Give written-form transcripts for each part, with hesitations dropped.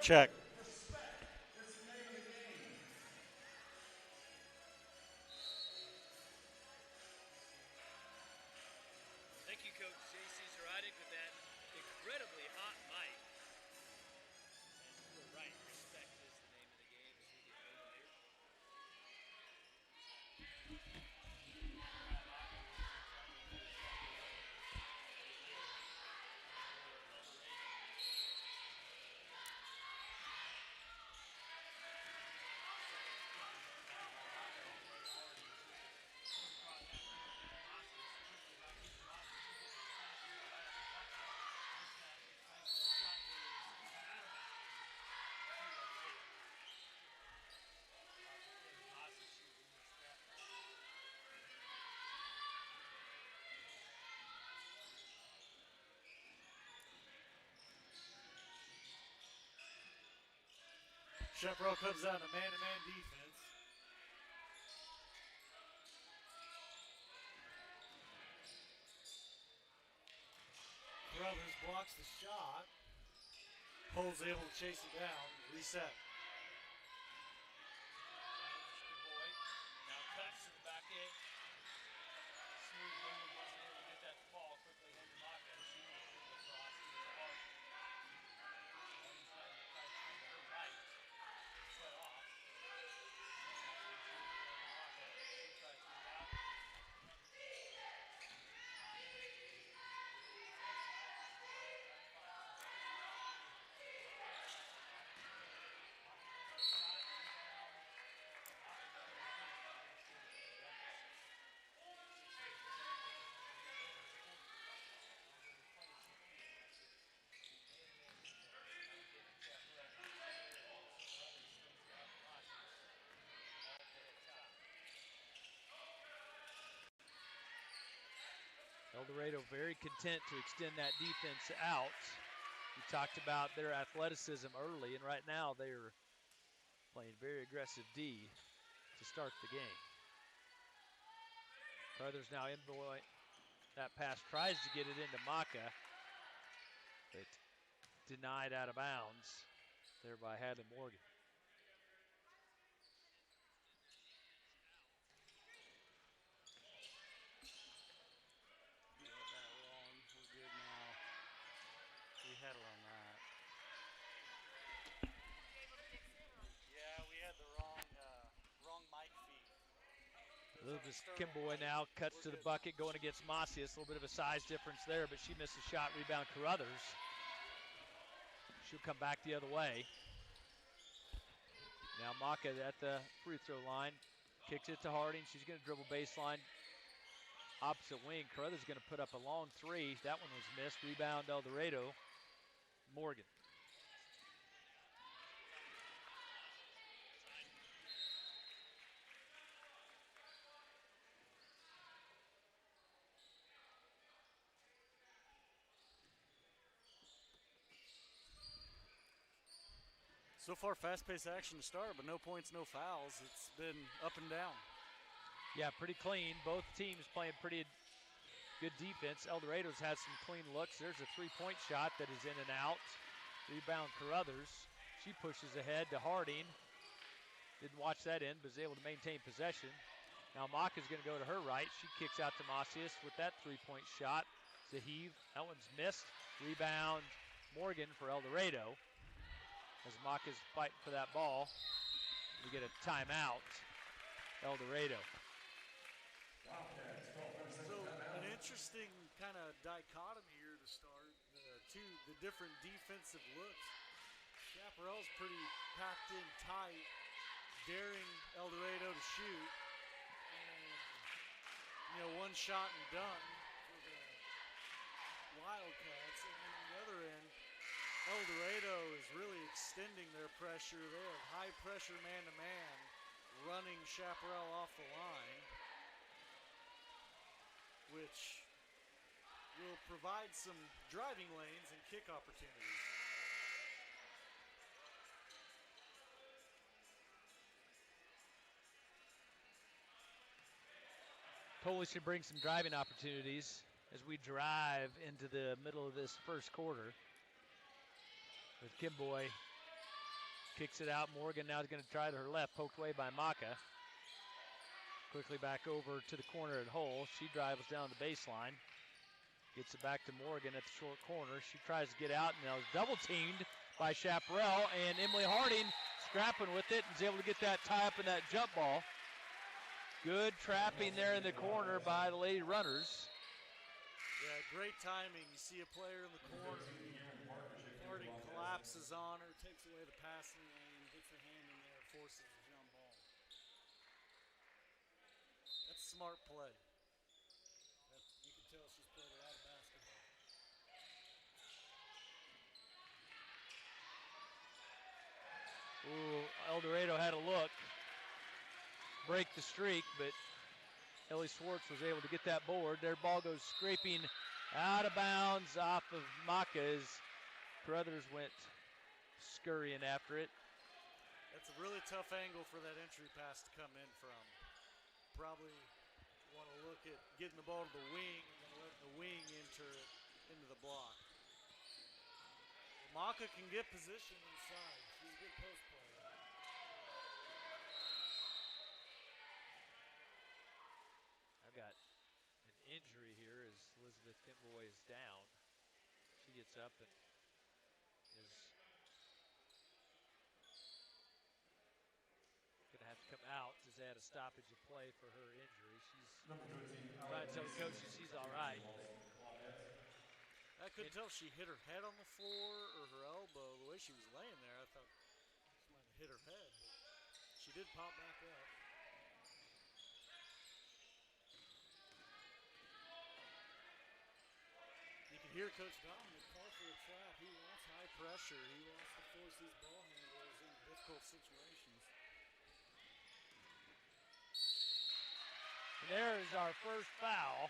Check. Thank you, Coach J.C. Zaradic, with that incredibly hot mic. And you were right. Respect is the name of the game as we get going here. Chaparral comes out in a man-to-man defense. Brothers blocks the shot. Pole's able to chase it down. Reset. Now cuts to the back end. Smooth move, wasn't able to get that ball quickly into Maka. She was able to cross to the heart. He's trying to catch on the right. Cut off. Maka. She tries to rebound. El Dorado very content to extend that defense out. We talked about their athleticism early, and right now they're playing very aggressive D to start the game. Carruthers now inboard. That pass tries to get it into Maka, but denied out of bounds there by Hadley Morgan. You had that wrong. We're good now. We had it on that. Yeah, we had the wrong mic feed. Lucas Kimboy now cuts to the bucket, going against Macias. A little bit of a size difference there, but she missed a shot. Rebound Carruthers. She'll come back the other way. Now Maka at the free throw line. Kicks it to Harding. She's going to dribble baseline. Opposite wing. Carruthers going to put up a long three. That one was missed. Rebound El Dorado. Morgan. So far, fast-paced action to start, but no points, no fouls. It's been up and down. Yeah, pretty clean. Both teams playing pretty good defense. El Dorado's had some clean looks. There's a three-point shot that is in and out. Rebound Carruthers. She pushes ahead to Harding. Didn't watch that in, but was able to maintain possession. Now Maka's going to go to her right. She kicks out to Macias with that three-point shot. Zaheev, that one's missed. Rebound Morgan for El Dorado. As Maka's fighting for that ball, we get a timeout. El Dorado. So an interesting kind of dichotomy here to start. The different defensive looks. Chaparral's pretty packed in tight, daring El Dorado to shoot. And, one shot and done for the Wildcats. And then the other end, El Dorado is really extending their pressure. They have high pressure man-to-man, running Chaparral off the line, which will provide some driving lanes and kick opportunities. Totally should bring some driving opportunities as we drive into the middle of this first quarter. With Kimboy Kicks it out. Morgan now is going to try to her left. Poked away by Maka. Quickly back over to the corner at Hull. She dribbles down the baseline. Gets it back to Morgan at the short corner. She tries to get out and now is double teamed by Chaparral. And Emily Harding scrapping with it and is able to get that tie up in that jump ball. Good trapping there in the corner by the Lady Runners. Yeah, great timing. You see a player in the corner. Harding collapses on her, takes away the passing lane, gets her hand in there, forces the jump ball. That's smart play. You can tell she's played a lot of basketball. Ooh, El Dorado had a look. Break the streak, but Ellie Swartz was able to get that board. Their ball goes scraping out of bounds off of Maka's. Carruthers went scurrying after it. That's a really tough angle for that entry pass to come in from. Probably want to look at getting the ball to the wing and then letting the wing enter it into the block. Maka can get position inside. She's a good post player. I've got an injury here as Elizabeth Kimboy is down. She gets up and is going to have to come out as they had a stoppage of play for her injury. She's trying to tell the coach that she's all right. I couldn't tell if she hit her head on the floor or her elbow. The way she was laying there, I thought she might have hit her head, but she did pop back up. You can hear Coach Dominic call for a trap. He wants high pressure. He wants to force these ball handlers in difficult situations. And there is our first foul.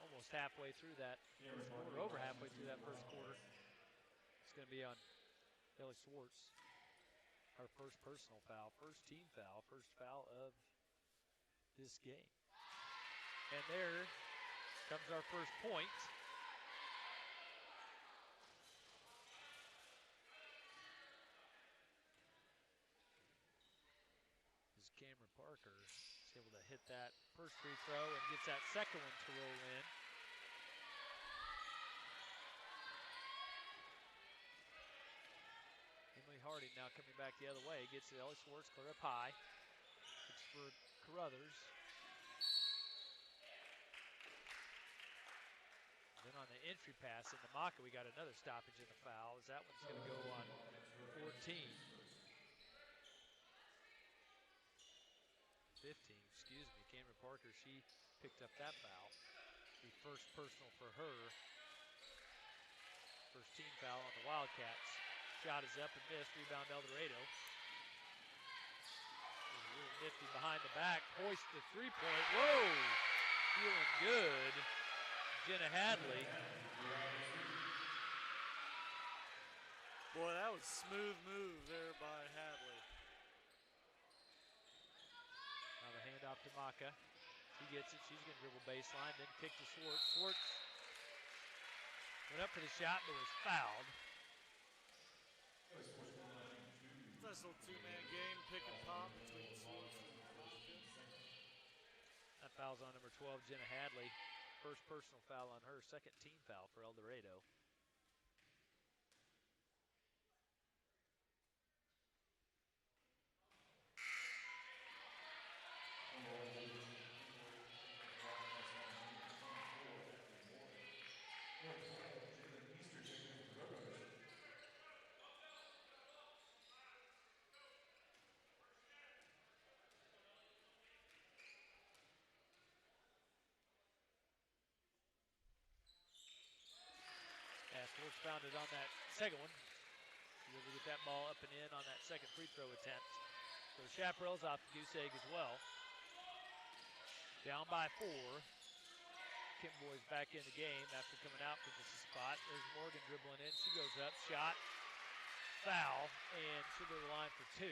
Almost halfway through that first quarter, over halfway through that first quarter. It's going to be on Ellie Swartz. Our first personal foul, first team foul, first foul of this game. And there comes our first point. As Cameron Parker is able to hit that first free throw and gets that second one to roll in. Emily Harding now coming back the other way. Gets to Ellie Swartz, clear up high. Looks for Carruthers. Then on the entry pass into Maka, we got another stoppage in the foul. As that one's going to go on 14. 15, excuse me. Cameron Parker, she picked up that foul. The first personal for her. First team foul on the Wildcats. Shot is up and missed. Rebound El Dorado. A little nifty behind the back. Hoist the three-point. Whoa! Feeling good. Jenna Hadley. Boy, that was a smooth move there by Hadley. Now the handoff to Maka. She gets it. She's going to dribble baseline, then kick to Swartz. Swartz went up for the shot, but was fouled. Nice little two-man game, pick and pop between Swartz and Maka. That foul's on number 12, Jenna Hadley. First personal foul on her, second team foul for El Dorado. Swartz found it on that second one. He was able to get that ball up and in on that second free throw attempt. So Chaparral's off the goose egg as well. Down by 4. Kimboy's back in the game after coming out for just a spot. There's Morgan dribbling in. She goes up, shot, foul, and she'll go to the line for 2.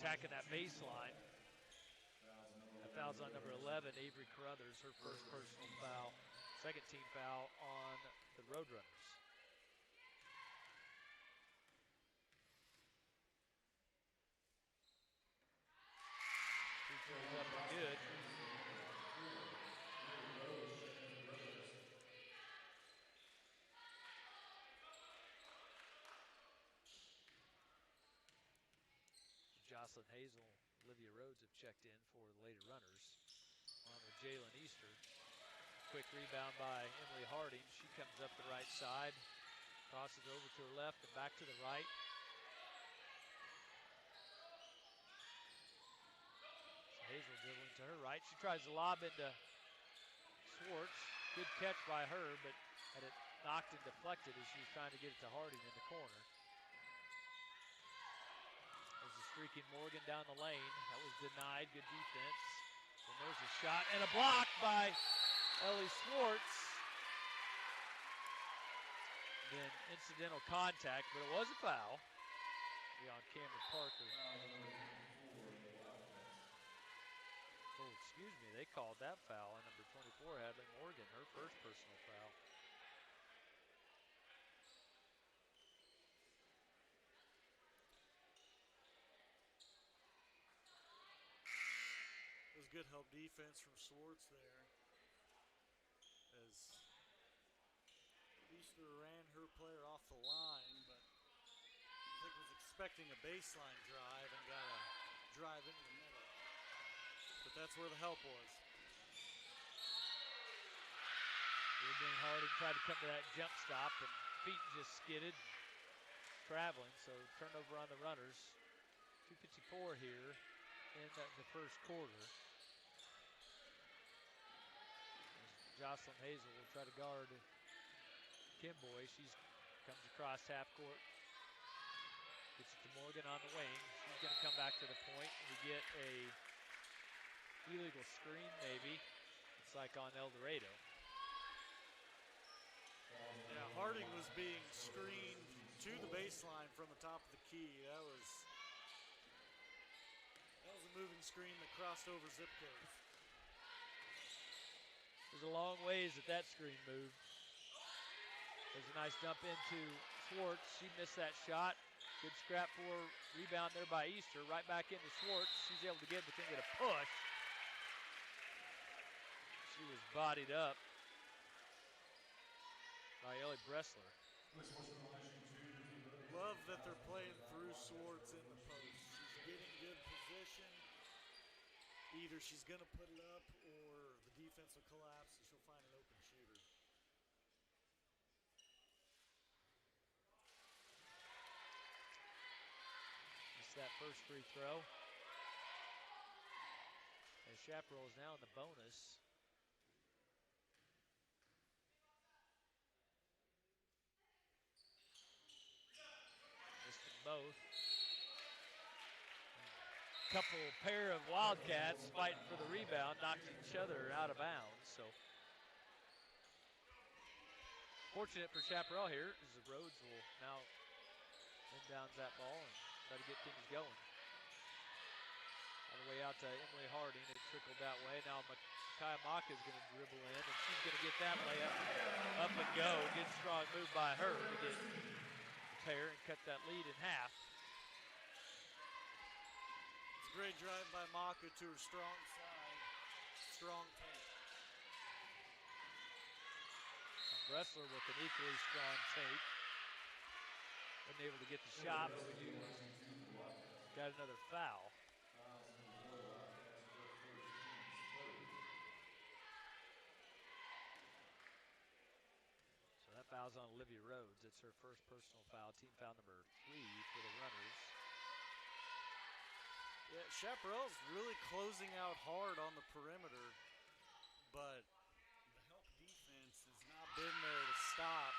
Attacking that baseline. That foul's on number 11, Avery Carruthers, her first personal foul. Second team foul on the Roadrunners. Jocelyn Hazel, Olivia Rhodes have checked in for the Lady Runners. On with Jalen Easter. Quick rebound by Emily Harding. She comes up the right side, crosses over to her left and back to the right. So Hazel dribbling to her right. She tries to lob into Swartz. Good catch by her, but had it knocked and deflected as she was trying to get it to Harding in the corner. There's a streaking Morgan down the lane. That was denied. Good defense. And there's a shot and a block by Ellie Swartz. Then incidental contact, but it was a foul. On Cameron Parker. Oh, excuse me, they called that foul on number 24, Hadley Morgan, her first personal foul. It was good help defense from Swartz there, as Easter ran her player off the line, but I think was expecting a baseline drive and got a drive into the middle. But that's where the help was. Ruben Harding tried to come to that jump stop, and feet just skidded, traveling, so turnover on the runners. 2:54 here in the first quarter. Jocelyn Hazel will try to guard Kimboy. She comes across half court. Gets it to Morgan on the wing. She's going to come back to the point. We get a illegal screen, maybe. It's like on El Dorado. Yeah, Harding was being screened to the baseline from the top of the key. That was a moving screen that crossed over zip code. There's a long ways that screen moved. There's a nice dump into Swartz. She missed that shot. Good scrap for rebound there by Easter. Right back into Swartz. She's able to get it, but then get a push. She was bodied up by Ellie Bressler. Love that they're playing through Swartz in the post. She's getting good position. Either she's going to put it up or the defense will collapse and she'll find an open shooter. Missed that first free throw. And Chaparral is now in the bonus. Missed them both. Couple pair of Wildcats fighting for the rebound, knocked each other out of bounds. So fortunate for Chaparral here, as the Rhodes will now inbounds that ball and try to get things going. All the way out to Emily Harding. It trickled that way. Now Micaiah Maka is going to dribble in, and she's going to get that layup up and go. Good strong move by her to get the pair and cut that lead in half. Great drive by Maka to her strong side. Strong take. Bressler with an equally strong take. Wasn't able to get the shot, but we do got another foul. So that foul's on Olivia Rhodes. It's her first personal foul. Team foul number 3 for the Runners. Yeah, Chaparral's really closing out hard on the perimeter, but the help defense has not been there to stop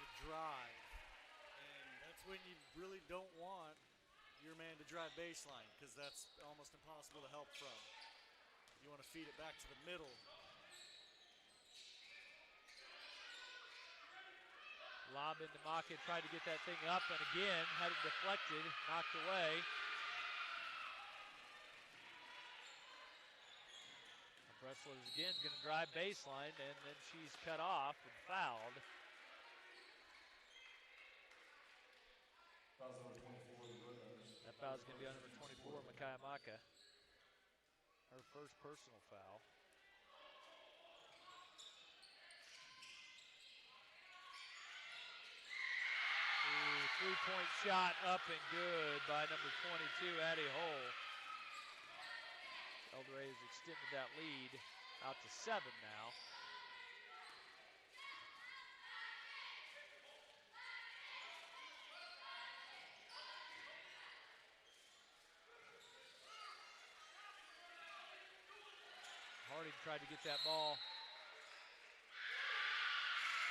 the drive. And that's when you really don't want your man to drive baseline, because that's almost impossible to help from. You want to feed it back to the middle. Lob into Maka, tried to get that thing up, and again had it deflected, knocked away. Bressler is again going to drive baseline, and then she's cut off and fouled. That foul is going to be on number 24, Micaiah Maka. Her first personal foul. Ooh, Three-point shot up and good by number 22, Addie Hull. El Dorado's extended that lead out to 7 now. Harding tried to get that ball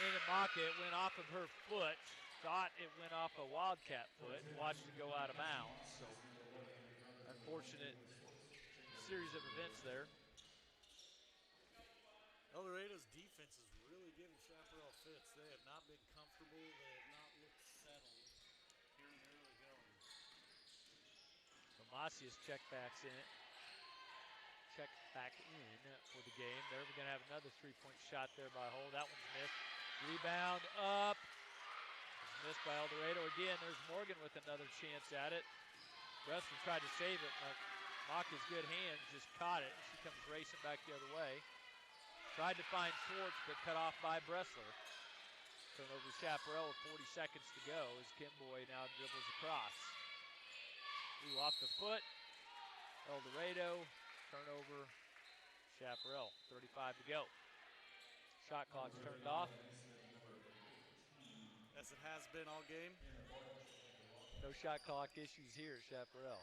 in the pocket. It went off of her foot. Thought it went off a Wildcat foot. Watched it go out of bounds. So unfortunate series of events there. El Dorado's defense is really giving Chaparral fits. They have not been comfortable. They have not looked settled here in the early going. Tomasius checked back in for the game. There we're going to have another three-point shot there by Hull. That one's missed. Rebound up. It's missed by El Dorado again. There's Morgan with another chance at it. Bressler tried to save it, but Maka's good hands just caught it. She comes racing back the other way. Tried to find Schwartz, but cut off by Bressler. Turnover Chaparral with 40 seconds to go as Kimboy now dribbles across. Ooh, off the foot. El Dorado. Turnover Chaparral. 35 to go. Shot clock's turned off. As it has been all game. No shot clock issues here at Chaparral.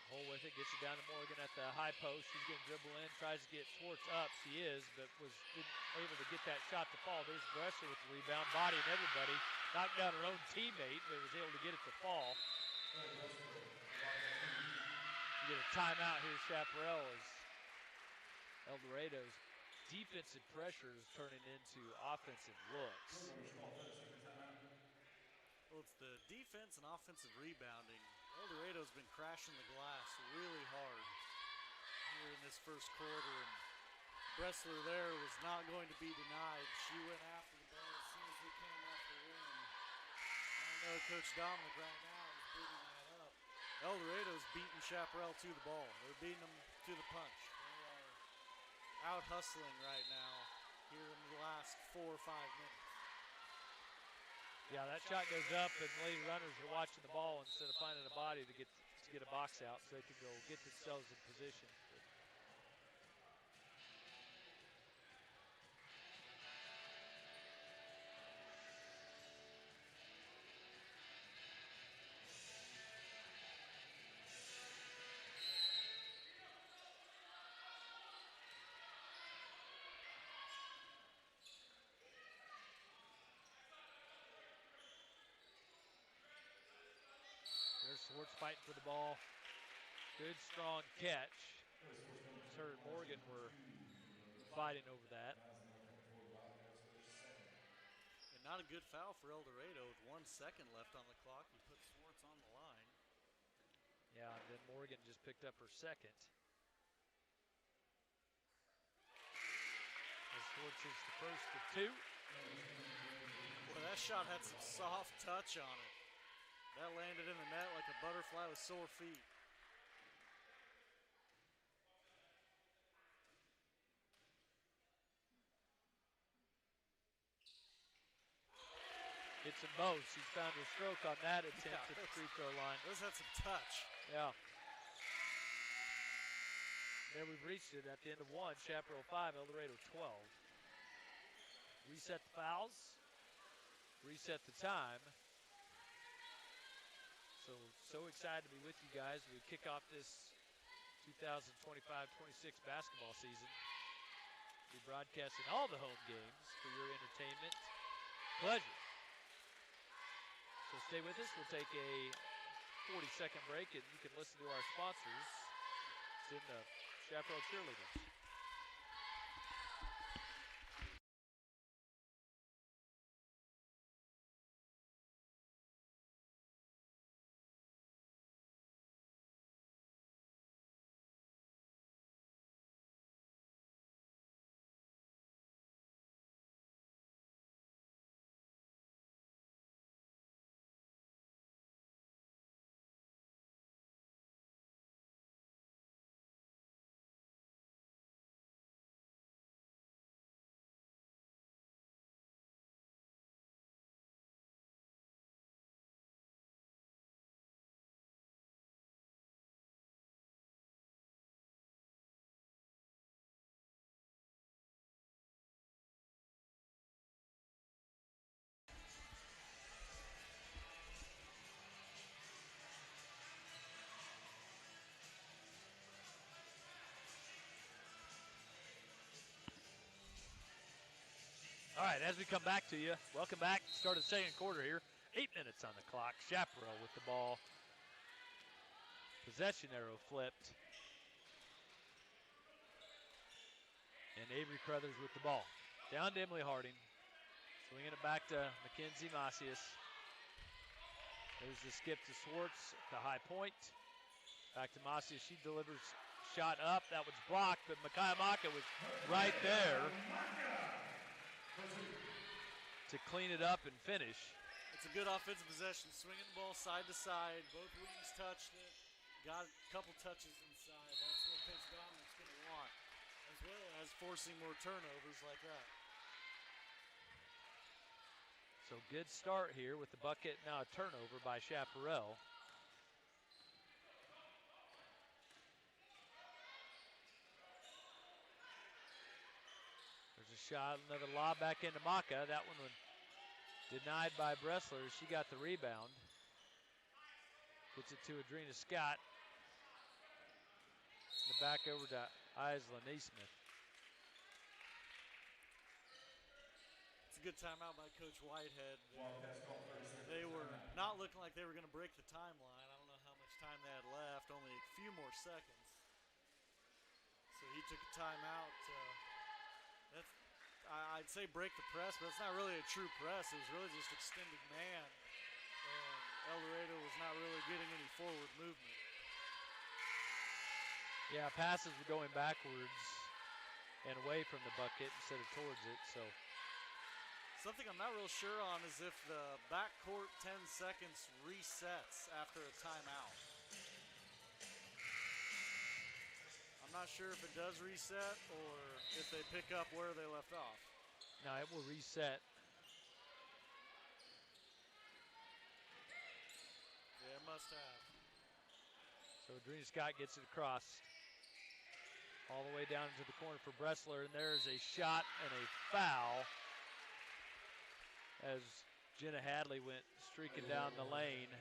Hole with it, gets it down to Morgan at the high post. She's going to dribble in, tries to get Schwartz up. She is, but didn't able to get that shot to fall. There's Bressler with the rebound, bodying everybody. Knocked down her own teammate, but was able to get it to fall. You get a timeout here, Chaparral, as El Dorado's defensive pressure is turning into offensive looks. Well, it's the defense and offensive rebounding. El Dorado's been crashing the glass really hard here in this first quarter, and Bressler there was not going to be denied. She went after the ball as soon as they came off the rim. I know Coach Dominic right now is bringing that up. El Dorado's beating Chaparral to the ball. They're beating them to the punch. They are out hustling right now here in the last 4 or 5 minutes. Yeah, that shot goes up, and lady runners are watching the ball instead of finding a body to get a box out so they can go get themselves in position. There's Schwartz fighting for the ball. Good, strong catch. Her and Morgan were fighting over that. And not a good foul for El Dorado with 1 second left on the clock. You put Schwartz on the line. Yeah, and then Morgan just picked up her second. As Schwartz is the first of 2. Boy, that shot had some soft touch on it. That landed in the net like a butterfly with sore feet. Hits them both. She's found her stroke on that attempt at the free throw line. Those had some touch. Yeah. There we've reached it at the end of 1. Chaparral 5, El Dorado 12. Reset the fouls. Reset the time. So excited to be with you guys. We kick off this 2025-26 basketball season. We're broadcasting all the home games for your entertainment pleasure. So stay with us. We'll take a 40-second break, and you can listen to our sponsors. It's in the Chaparral Cheerleaders. All right, as we come back to you, welcome back. Start of the second quarter here. 8 minutes on the clock. Chaparral with the ball. Possession arrow flipped. And Avery Crothers with the ball. Down to Emily Harding. Swinging it back to Mackenzie Macias. There's the skip to Swartz at the high point. Back to Macias. She delivers shot up. That was blocked, but Micaiah Maka was right there to clean it up and finish. It's a good offensive possession. Swinging the ball side to side. Both wings touched it. Got a couple touches inside. That's what Coach Dominic's going to want, as well as forcing more turnovers like that. So good start here with the bucket. Now a turnover by Chaparral. There's a shot, another lob back into Maka. That one was denied by Bressler. She got the rebound. Gets it to Adrena Scott. And back over to Isla Naismith. It's a good timeout by Coach Whitehead. They were not looking like they were going to break the timeline. I don't know how much time they had left, only a few more seconds. So he took a timeout. I'd say break the press, but it's not really a true press. It was really just extended man. And El Dorado was not really getting any forward movement. Yeah, passes were going backwards and away from the bucket instead of towards it. So something I'm not real sure on is if the backcourt 10 seconds resets after a timeout. I'm not sure if it does reset or if they pick up where they left off. No, it will reset. Yeah, it must have. So Adrena Scott gets it across. All the way down into the corner for Bressler, and there's a shot and a foul as Jenna Hadley went streaking down the lane,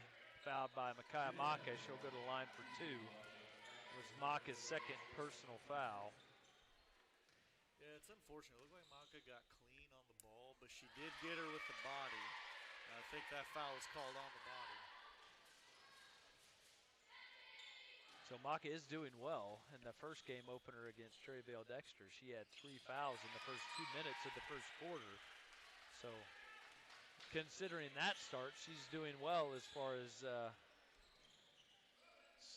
fouled by Micaiah Maka. She'll go to the line for two. It was Maka's second personal foul. Yeah, it's unfortunate. It looked like Maka got clean on the ball, but she did get her with the body. And I think that foul was called on the body. So Maka is doing well in the first game opener against Cherryvale Dexter. She had 3 fouls in the first 2 minutes of the first quarter. So considering that start, she's doing well as far as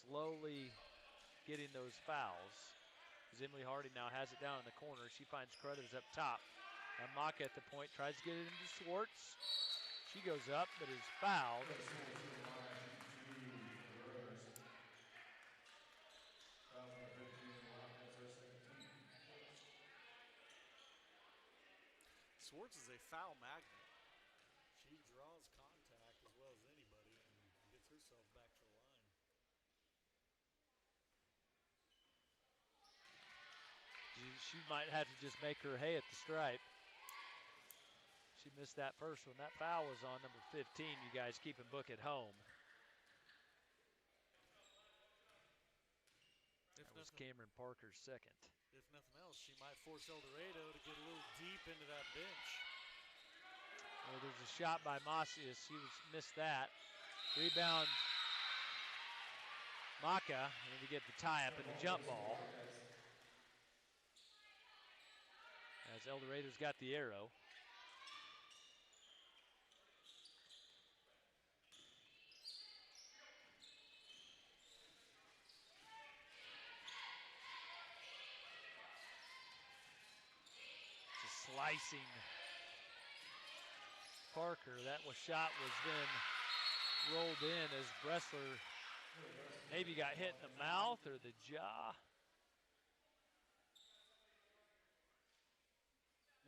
slowly getting those fouls. As Emily Harding now has it down in the corner. She finds Carruthers up top. And Maka at the point tries to get it into Swartz. She goes up, but is fouled. Swartz is a foul magnet. She draws contact as well as anybody and gets herself back to the line. She might have to just make her hay at the stripe. She missed that first one. That foul was on number 15. You guys keeping book at home. That was Cameron Parker's second. If nothing else, she might force El Dorado to get a little deep into that bench. Well, there's a shot by Macias. She missed that. Rebound, Maka, and we get the tie-up and the jump ball. As El Dorado's got the arrow. Slicing Parker. That shot was then rolled in as Bressler maybe got hit in the mouth or the jaw.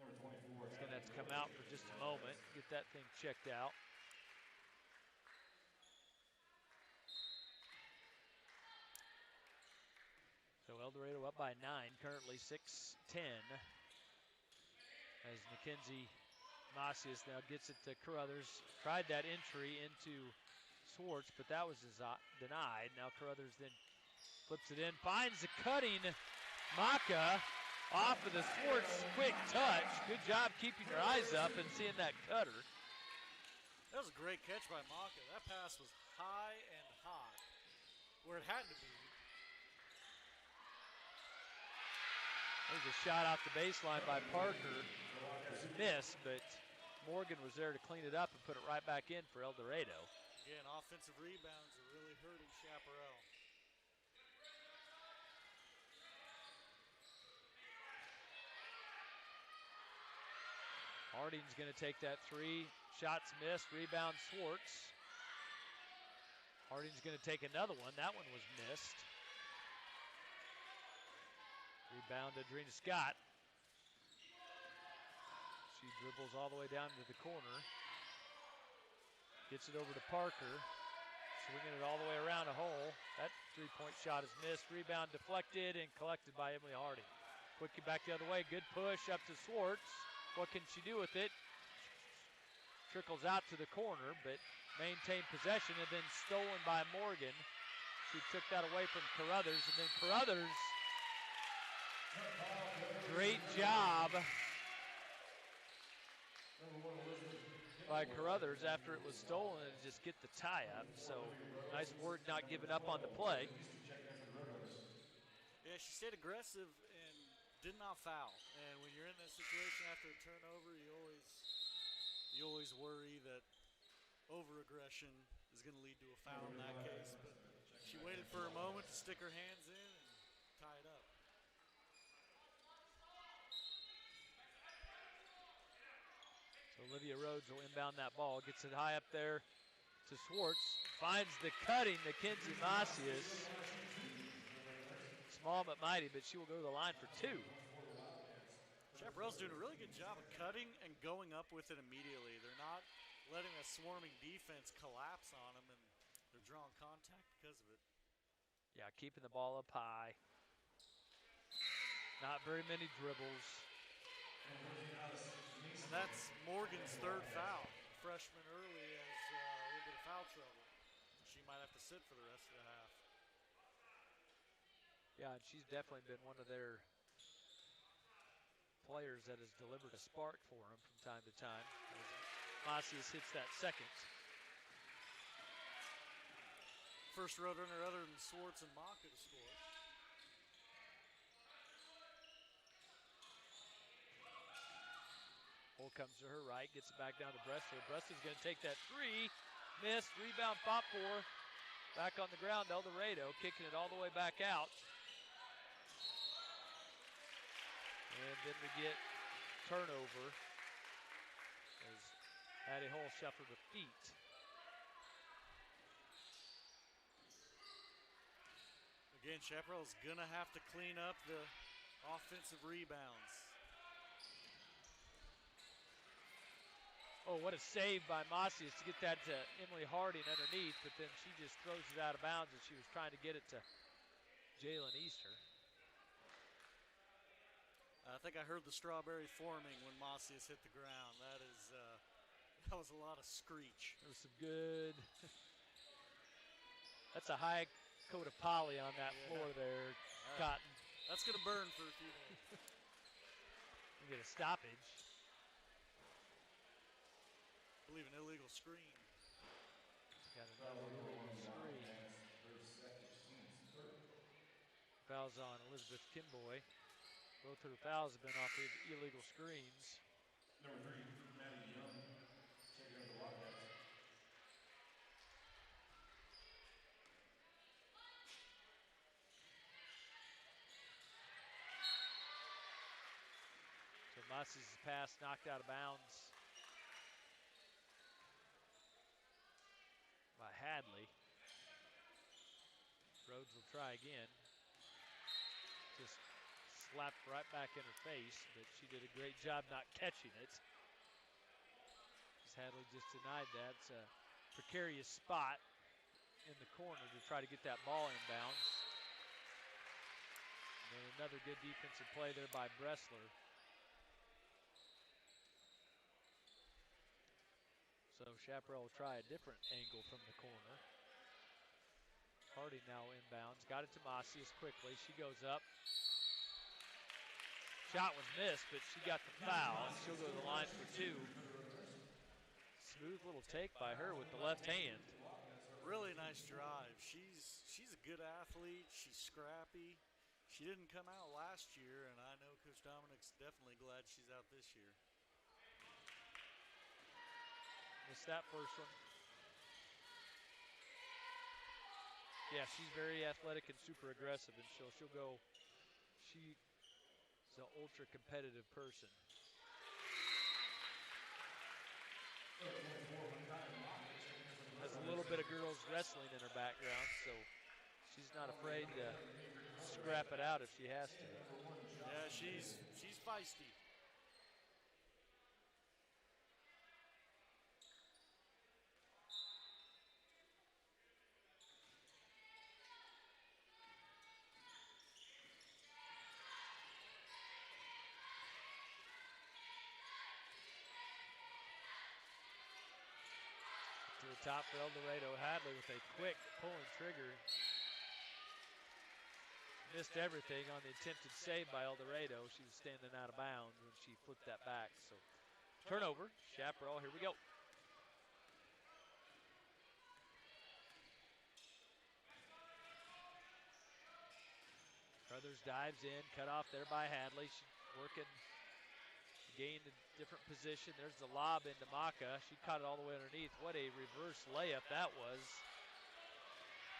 It's going to have to come out for just a moment, get that thing checked out. So El Dorado up by 9, currently 6-10. As Mackenzie Macias now gets it to Carruthers. Tried that entry into Swartz, but that was denied. Now Carruthers then flips it in, finds the cutting Maka, Off of the Swartz quick touch. Good job keeping your eyes up and seeing that cutter. That was a great catch by Maka. That pass was high and hot, where it had to be. There's a shot off the baseline by Parker. It was missed, but Morgan was there to clean it up and put it right back in for El Dorado. Again, offensive rebounds are really hurting Chaparral. Harding's going to take that three. Shots missed. Rebound Swartz. Harding's going to take another one. That one was missed. Rebound Adrena Scott. She dribbles all the way down to the corner. Gets it over to Parker. Swinging it all the way around a hole. That three-point shot is missed. Rebound deflected and collected by Emily Harding. Quickly back the other way. Good push up to Swartz. What can she do with it? Trickles out to the corner, but maintained possession and then stolen by Morgan. She took that away from Carruthers, and then Carruthers, great job by Carruthers after it was stolen and just get the tie up. So nice work not giving up on the play. Yeah, she stayed aggressive and did not foul. And when you're in that situation after a turnover, you always worry that over-aggression is going to lead to a foul in that case. But she waited for a moment to stick her hands in and tie it up. So Olivia Rhodes will inbound that ball, gets it high up there to Swartz, finds the cutting Mackenzie Macias. Small but mighty, but she will go to the line for two. Chaparral's doing a really good job of cutting and going up with it immediately. They're not letting a swarming defense collapse on them, and they're drawing contact because of it. Yeah, keeping the ball up high. Not very many dribbles. And that's Morgan's third foul. Freshman early has a little bit of foul trouble. She might have to sit for the rest of the half. Yeah, and she's definitely been one of their players that has delivered a spark for them from time to time. Macias hits that second. First road runner other than Swartz and Maka to score. Hole comes to her right, gets it back down to Bressler. Bressler's going to take that three. Missed, rebound pop for. Back on the ground, El Dorado kicking it all the way back out. And then we get turnover as Addie Hull shuffled her feet. Again, Chaparral's going to have to clean up the offensive rebounds. Oh, what a save by Macias to get that to Emily Harding underneath, but then she just throws it out of bounds as she was trying to get it to Jalen Easter. I think I heard the strawberry forming when Macias hit the ground. That was a lot of screech. There was some good. That's a high coat of poly on that floor there, Cotton. That's going to burn for a few days. We get a stoppage. I believe an illegal screen. Got another illegal screen. Fouls on Elizabeth Kimboy. Both her fouls have been off of illegal screens. Number 3, Maddie Young, checking out the Wildcats. So Macias' pass knocked out of bounds by Hadley. Rhodes will try again. Just slapped right back in her face, but she did a great job not catching it. As Hadley just denied that. It's a precarious spot in the corner to try to get that ball inbounds. And then another good defensive play there by Bressler. So Chaparral will try a different angle from the corner. Harding now inbounds. Got it to Macias quickly. She goes up. Shot was missed, but she got the foul. She'll go to the line for 2. Smooth little take by her with the left hand. Really nice drive. She's a good athlete. She's scrappy. She didn't come out last year, and I know Coach Dominic's definitely glad she's out this year. Missed that first one. Yeah, she's very athletic and super aggressive, and she'll go. She's an ultra competitive person. Has a little bit of girls wrestling in her background, so she's not afraid to scrap it out if she has to. Yeah, she's feisty. To the top for El Dorado. Hadley with a quick pulling trigger. Missed everything on the attempted save by El Dorado. She was standing out of bounds when she flipped that back. So turnover, Chaparral, here we go. Brothers dives in, cut off there by Hadley. She's working, gained a different position. There's the lob into Maka. She caught it all the way underneath. What a reverse layup that was.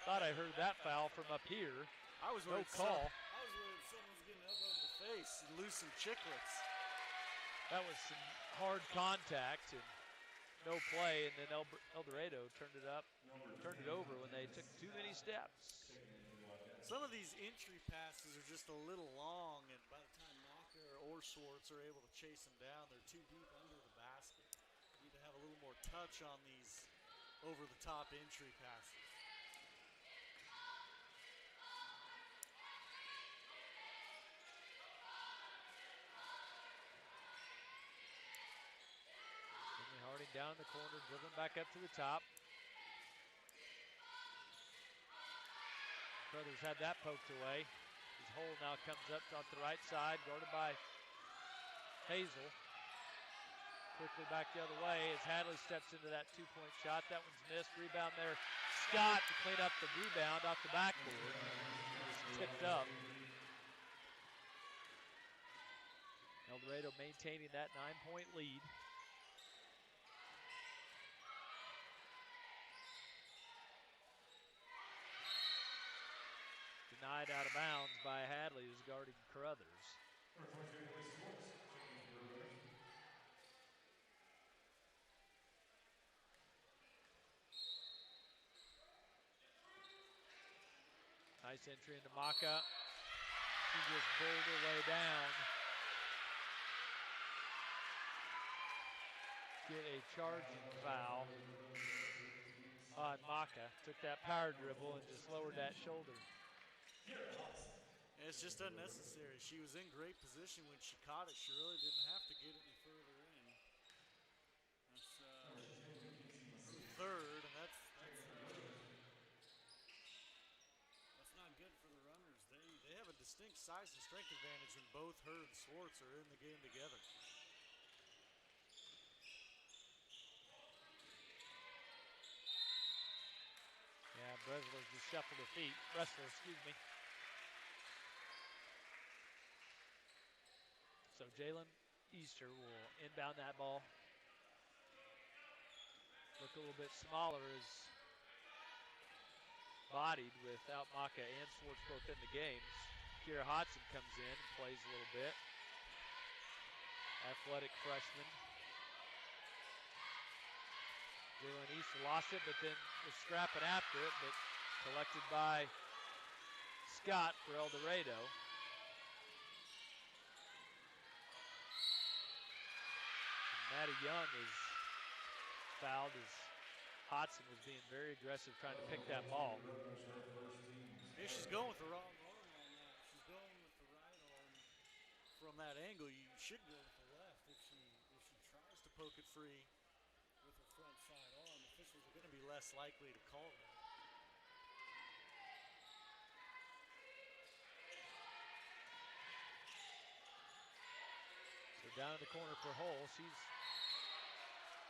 Thought I heard that foul from up here. I was no worried call. I was worried someone was getting elbowed in the face and lose some chiclets. That was some hard contact and no play, and then El Dorado turned it over when they took too many steps. Some of these entry passes are just a little long, and by the time Maka or Swartz are able to chase them down, they're too deep under the basket. You need to have a little more touch on these over-the-top entry passes. Harding down the corner, dribbling back up to the top. Brothers had that poked away. His hole now comes up off the right side, guarded by Hazel. Quickly back the other way as Hadley steps into that two-point shot. That one's missed. Rebound there. Scott to clean up the rebound off the backboard. Tipped up. El Dorado maintaining that 9-point lead. Denied out of bounds by Hadley, who's guarding Carruthers. Nice entry into Maka. She just bowled her way down. Get a charging foul on Maka. Took that power dribble and just lowered that shoulder. It's just unnecessary. She was in great position when she caught it. She really didn't have to get any further in. That's third, and that's not good for the runners. They have a distinct size and strength advantage when both her and Swartz are in the game together. Yeah, Bresler's just shuffled her feet. Wrestler, excuse me. So Jalen Easter will inbound that ball. Look a little bit smaller, is bodied without Maka and Swartz both in the games. Kira Hodson comes in and plays a little bit. Athletic freshman. Jalen Easter lost it, but then was scrapping after it, but collected by Scott for El Dorado. Maddie Young is fouled as Hodson was being very aggressive trying to pick that ball. Yeah, she's going with the wrong arm on that. She's going with the right arm from that angle. You should go with the left if she tries to poke it free with her front side arm. Officials are going to be less likely to call that. Down in the corner for Hull. She's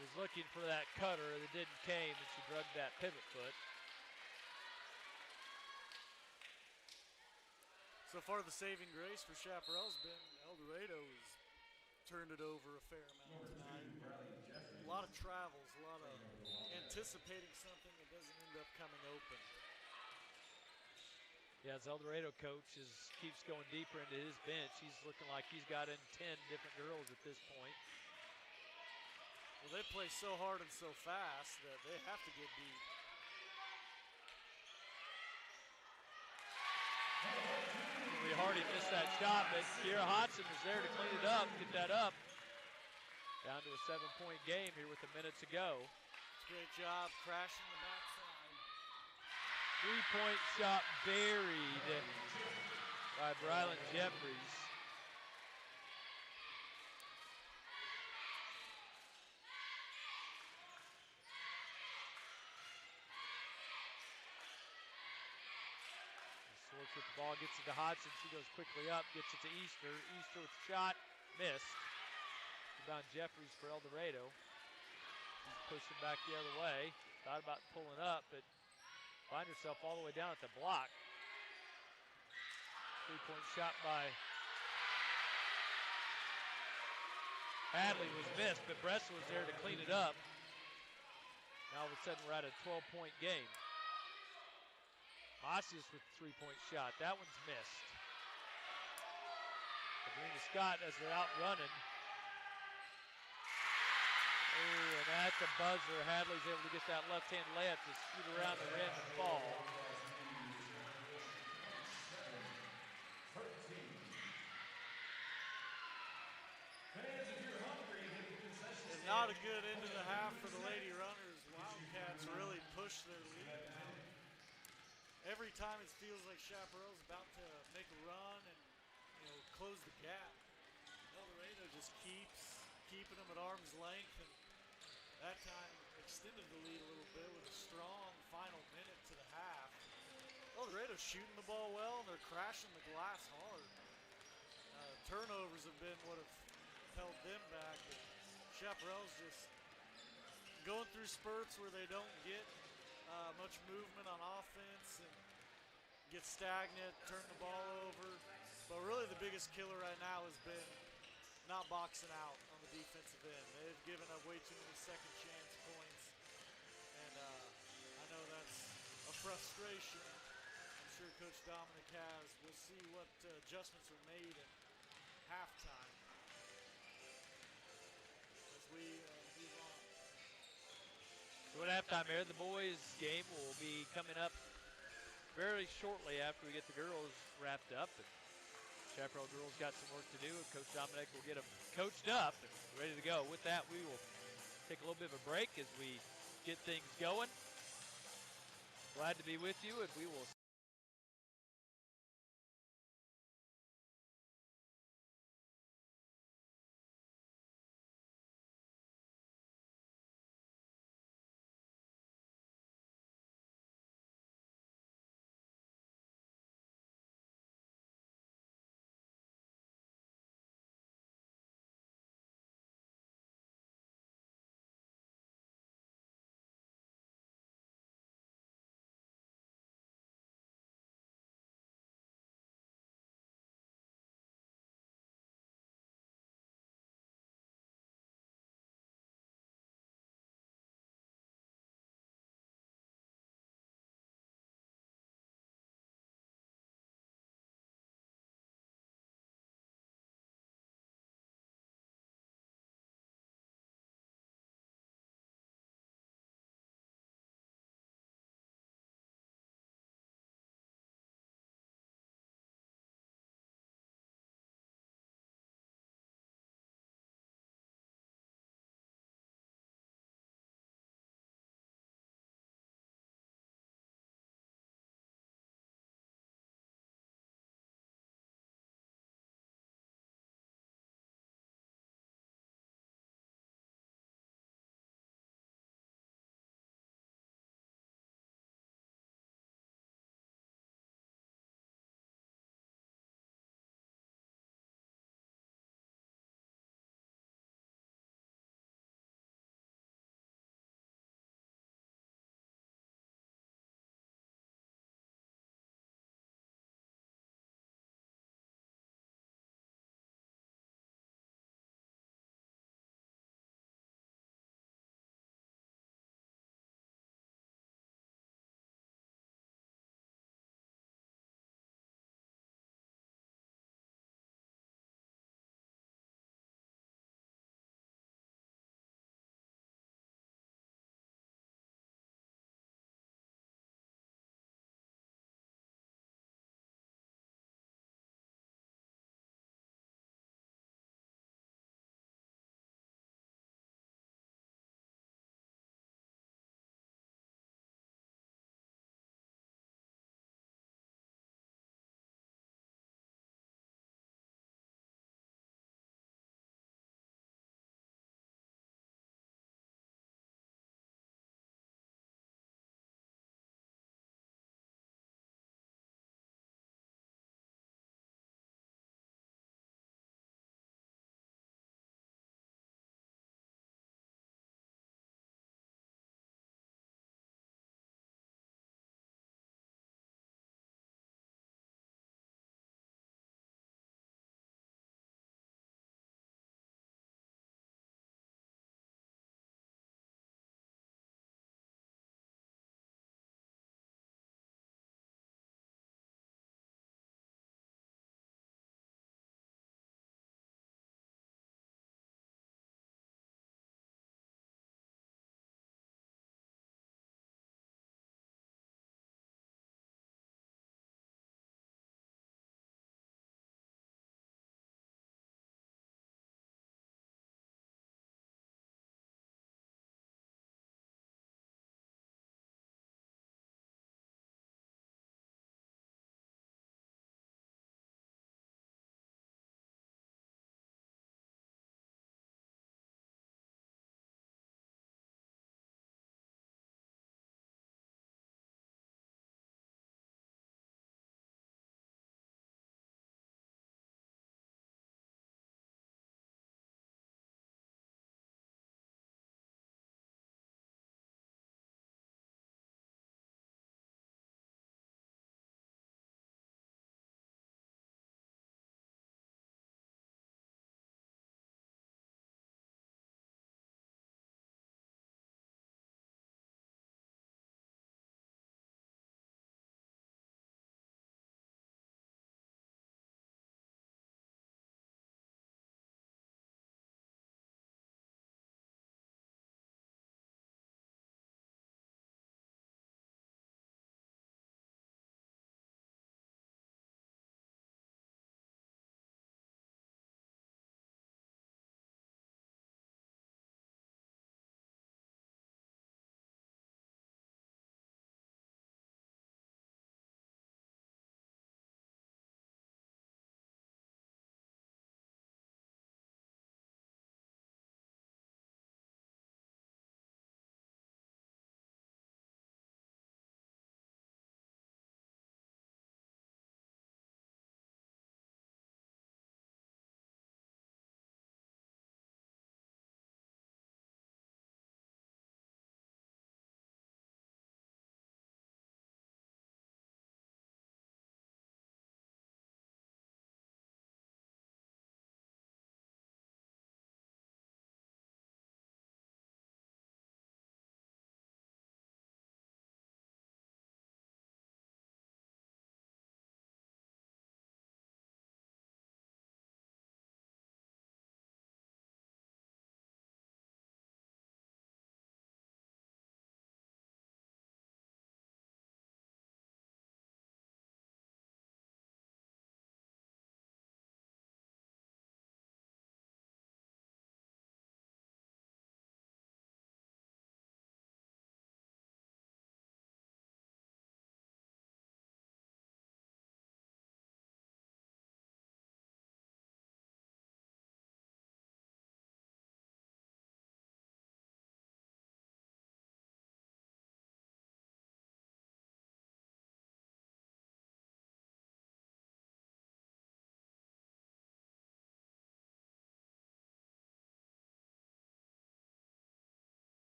was looking for that cutter that didn't came, and she drugged that pivot foot. So far, the saving grace for Chaparral's been El Dorado's turned it over a fair amount tonight. A lot of travels, a lot of anticipating something that doesn't end up coming open. Yeah, as El Dorado coach keeps going deeper into his bench, he's looking like he's got in 10 different girls at this point. Well, they play so hard and so fast that they have to get deep. Kimberly Hardy missed that shot, but Kiera Hodson was there to clean it up, get that up. Down to a 7-point game here with a minute to go. Great job crashing the backside. 3-point shot buried by Brylan Jeffries. Swartz with the ball, gets it to Hodson. She goes quickly up, gets it to Easter. Easter with the shot, missed. Rebound Jeffries for El Dorado. She's pushing back the other way. Thought about pulling up, but find herself all the way down at the block. 3-point shot by Hadley was missed, but Bressa was there to clean it up. Now all of a sudden we're at a 12-point game. Macias with the 3-point shot. That one's missed. Sabrina Scott as they're out running. Oh, and at the buzzer, Hadley's able to get that left-hand layup to scoot around the rim and fall. And not a good end of the half for the Lady Runners. Wildcats really pushed their lead. Every time it feels like Chaparral's about to make a run and close the gap, El Dorado just keeps keeping them at arm's length, and that time extended the lead a little bit with a strong final minute to the half. El Dorado's shooting the ball well, and they're crashing the glass hard. Turnovers have been what have held them back, but Chaparral's just going through spurts where they don't get much movement on offense and get stagnant, turn the ball over. But really the biggest killer right now has been not boxing out on the defensive end. They've given up way too many second chance points, and I know that's a frustration. I'm sure Coach Dominic has. We'll see what adjustments are made at halftime as we move on. So at halftime here, the boys' game will be coming up very shortly after we get the girls wrapped up. And Chaparral girls got some work to do, and Coach Dominic will get them coached up and ready to go. With that, we will take a little bit of a break as we get things going. Glad to be with you, and we will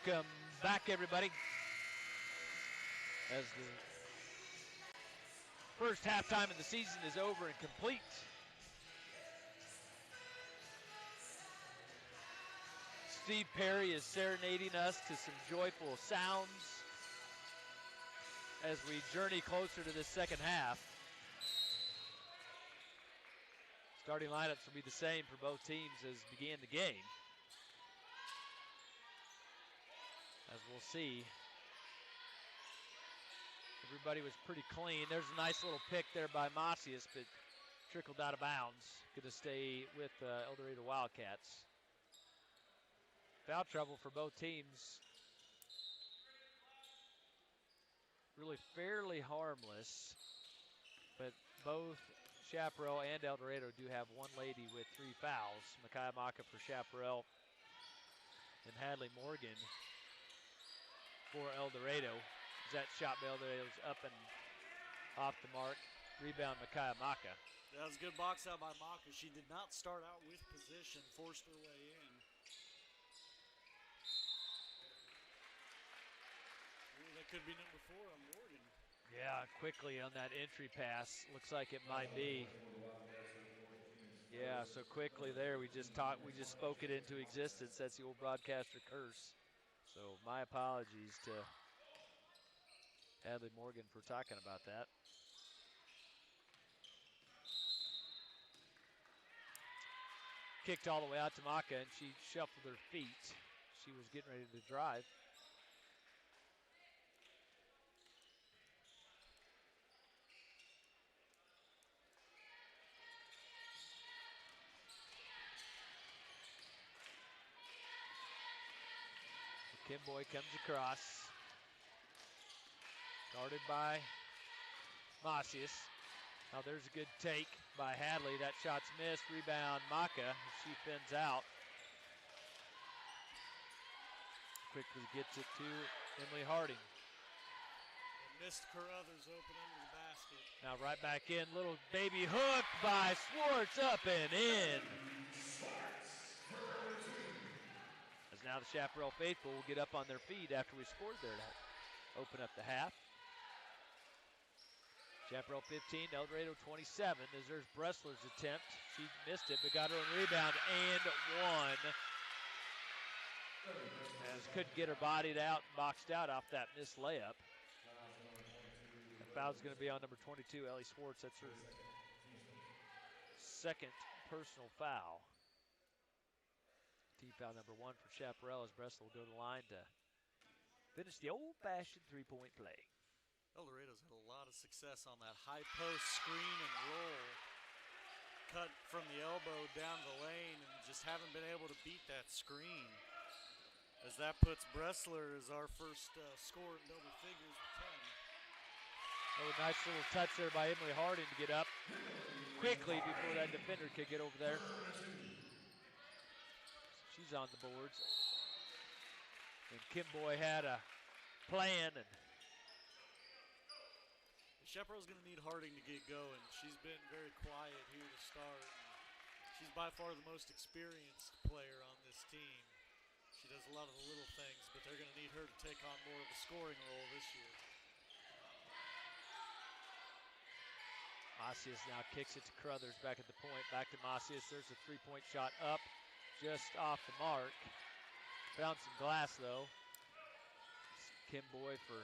Welcome back, everybody. As the first halftime of the season is over and complete. Steve Perry is serenading us to some joyful sounds as we journey closer to this second half. Starting lineups will be the same for both teams as began the game. As we'll see. Everybody was pretty clean. There's a nice little pick there by Macias, but trickled out of bounds. Going to stay with El Dorado Wildcats. Foul trouble for both teams. Really fairly harmless, but both Chaparral and El Dorado do have one lady with 3 fouls. Micaiah Maka for Chaparral and Hadley Morgan for El Dorado. That shot by El Dorado's up and off the mark. Rebound Micaiah Maka. That was a good box out by Maka. She did not start out with position, forced her way in. Ooh, that could be number 4 on Morgan. Yeah, quickly on that entry pass. Looks like it might be. Yeah, so quickly there we just spoke it into existence. That's the old broadcaster curse. So my apologies to Hadley Morgan for talking about that. Kicked all the way out to Maka, and she shuffled her feet. She was getting ready to drive. Kimboy comes across. Guarded by Macias. Now there's a good take by Hadley. That shot's missed. Rebound Maka. She fins out. Quickly gets it to Emily Harding. And missed Carruthers open under the basket. Now right back in. Little baby hook by Swartz, up and in. As now the Chaparral faithful will get up on their feet after we scored there to open up the half. Chaparral 15, El Dorado 27. As there's Bressler's attempt. She missed it, but got her own rebound and one. As couldn't get her bodied out and boxed out off that missed layup. That foul's going to be on number 22, Ellie Swartz. That's her second personal foul. Team foul number 1 for Chaparral as Bressler will go to the line to finish the old-fashioned three-point play. El Dorado's had a lot of success on that high post screen and roll. Cut from the elbow down the lane and just haven't been able to beat that screen. As that puts Bressler as our first score in double figures with 10. Oh, nice little touch there by Emily Harding to get up quickly before that defender could get over there. She's on the boards. And Kimboy had a plan, and Chaparral's going to need Harding to get going. She's been very quiet here to start. She's by far the most experienced player on this team. She does a lot of the little things, but they're going to need her to take on more of a scoring role this year. Macias now kicks it to Carruthers back at the point. Back to Macias. There's a three-point shot up, just off the mark. Found some glass, though. Kimboy for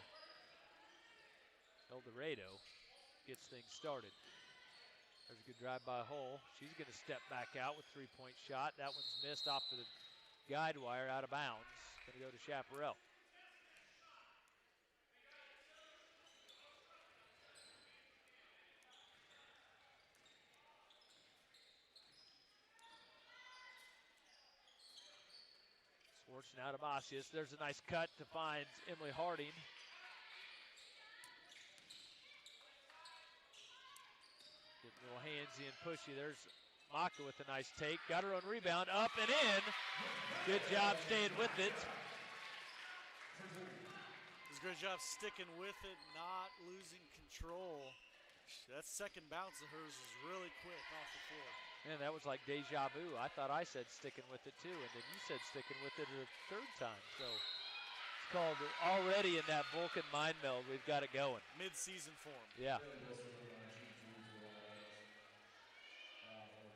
El Dorado gets things started. There's a good drive by Hull. She's going to step back out with three-point shot. That one's missed off the guide wire, out of bounds. Going to go to Chaparral. Swartz now to Macias. There's a nice cut to find Emily Harding. Getting a little handsy and pushy. There's Maka with a nice take. Got her own rebound, up and in. Good job staying with it. Does a great job sticking with it, not losing control. That second bounce of hers is really quick off the floor. Man, that was like deja vu. I thought I said sticking with it too, and then you said sticking with it a third time. So called already in that Vulcan mind meld. We've got it going. Mid-season form. Yeah. Really goes for the line. She chooses the wild.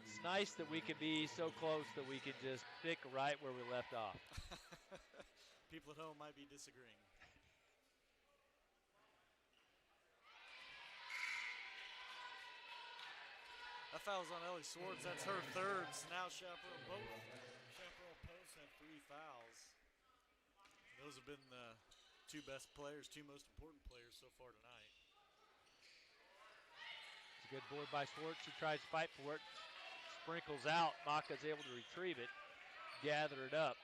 It's nice that we can be so close that we can just pick right where we left off. People at home might be disagreeing. That foul's on Ellie Swartz. That's her third. So now Chaparral posts have 3 fouls. Those have been the 2 best players, 2 most important players so far tonight. It's a good board by Swartz. She tries to fight for it. Sprinkles out. Maka's able to retrieve it, gather it up.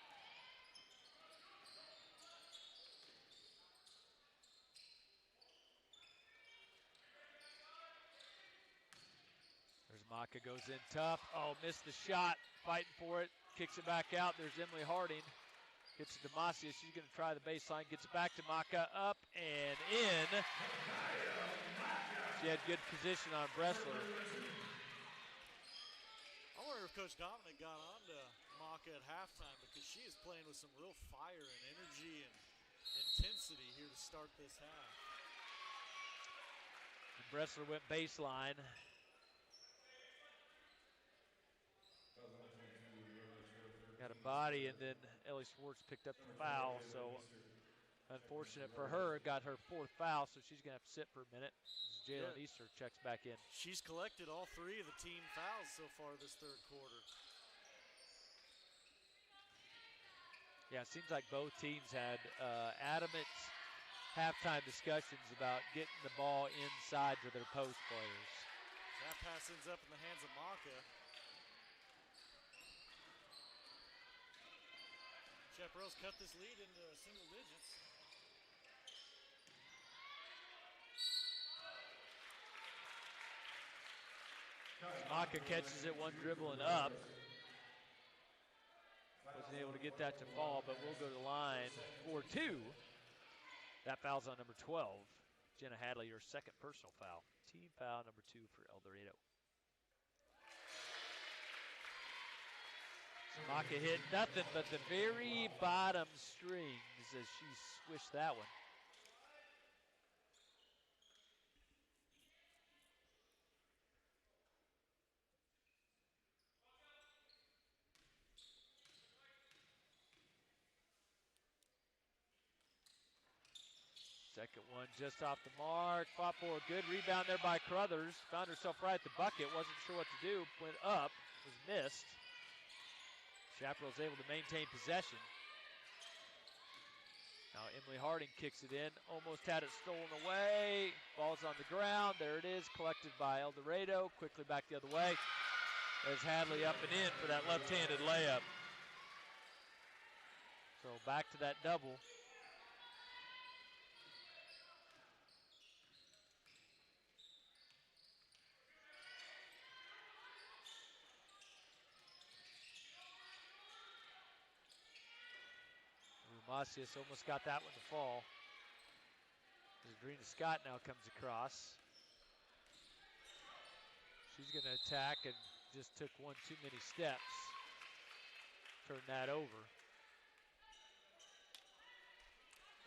There's Maka, goes in tough. Oh, missed the shot. Fighting for it. Kicks it back out. There's Emily Harding. Gets it to Macia. She's going to try the baseline. Gets it back to Maka. Up and in. She had good position on Bressler. I wonder if Coach Dominic got on to Maka at halftime, because she is playing with some real fire and energy and intensity here to start this half. And Bressler went baseline. Got a body, and then Ellie Swartz picked up the foul. So unfortunate for her, got her 4th foul, so she's going to have to sit for a minute as Jalen Easter checks back in. She's collected all 3 of the team fouls so far this third quarter. Yeah, it seems like both teams had adamant halftime discussions about getting the ball inside to their post players. That pass ends up in the hands of Maka. Chaparral's cut this lead into single digits. Maka catches it, one dribbling up. Wasn't able to get that to fall, but we'll go to the line for 2. That foul's on number 12. Jenna Hadley, her 2nd personal foul. Team foul number 2 for El Dorado. Maka hit nothing but the very bottom strings as she swished that one. Second one just off the mark. Fought for a good rebound there by Crothers. Found herself right at the bucket. Wasn't sure what to do. Went up. Was missed. Chaparral's able to maintain possession. Now Emily Harding kicks it in. Almost had it stolen away. Ball's on the ground. There it is. Collected by El Dorado. Quickly back the other way. As Hadley up and in for that left-handed layup. So back to that double. Macias almost got that one to fall. Adrena Scott now comes across. She's going to attack and just took one too many steps. Turn that over.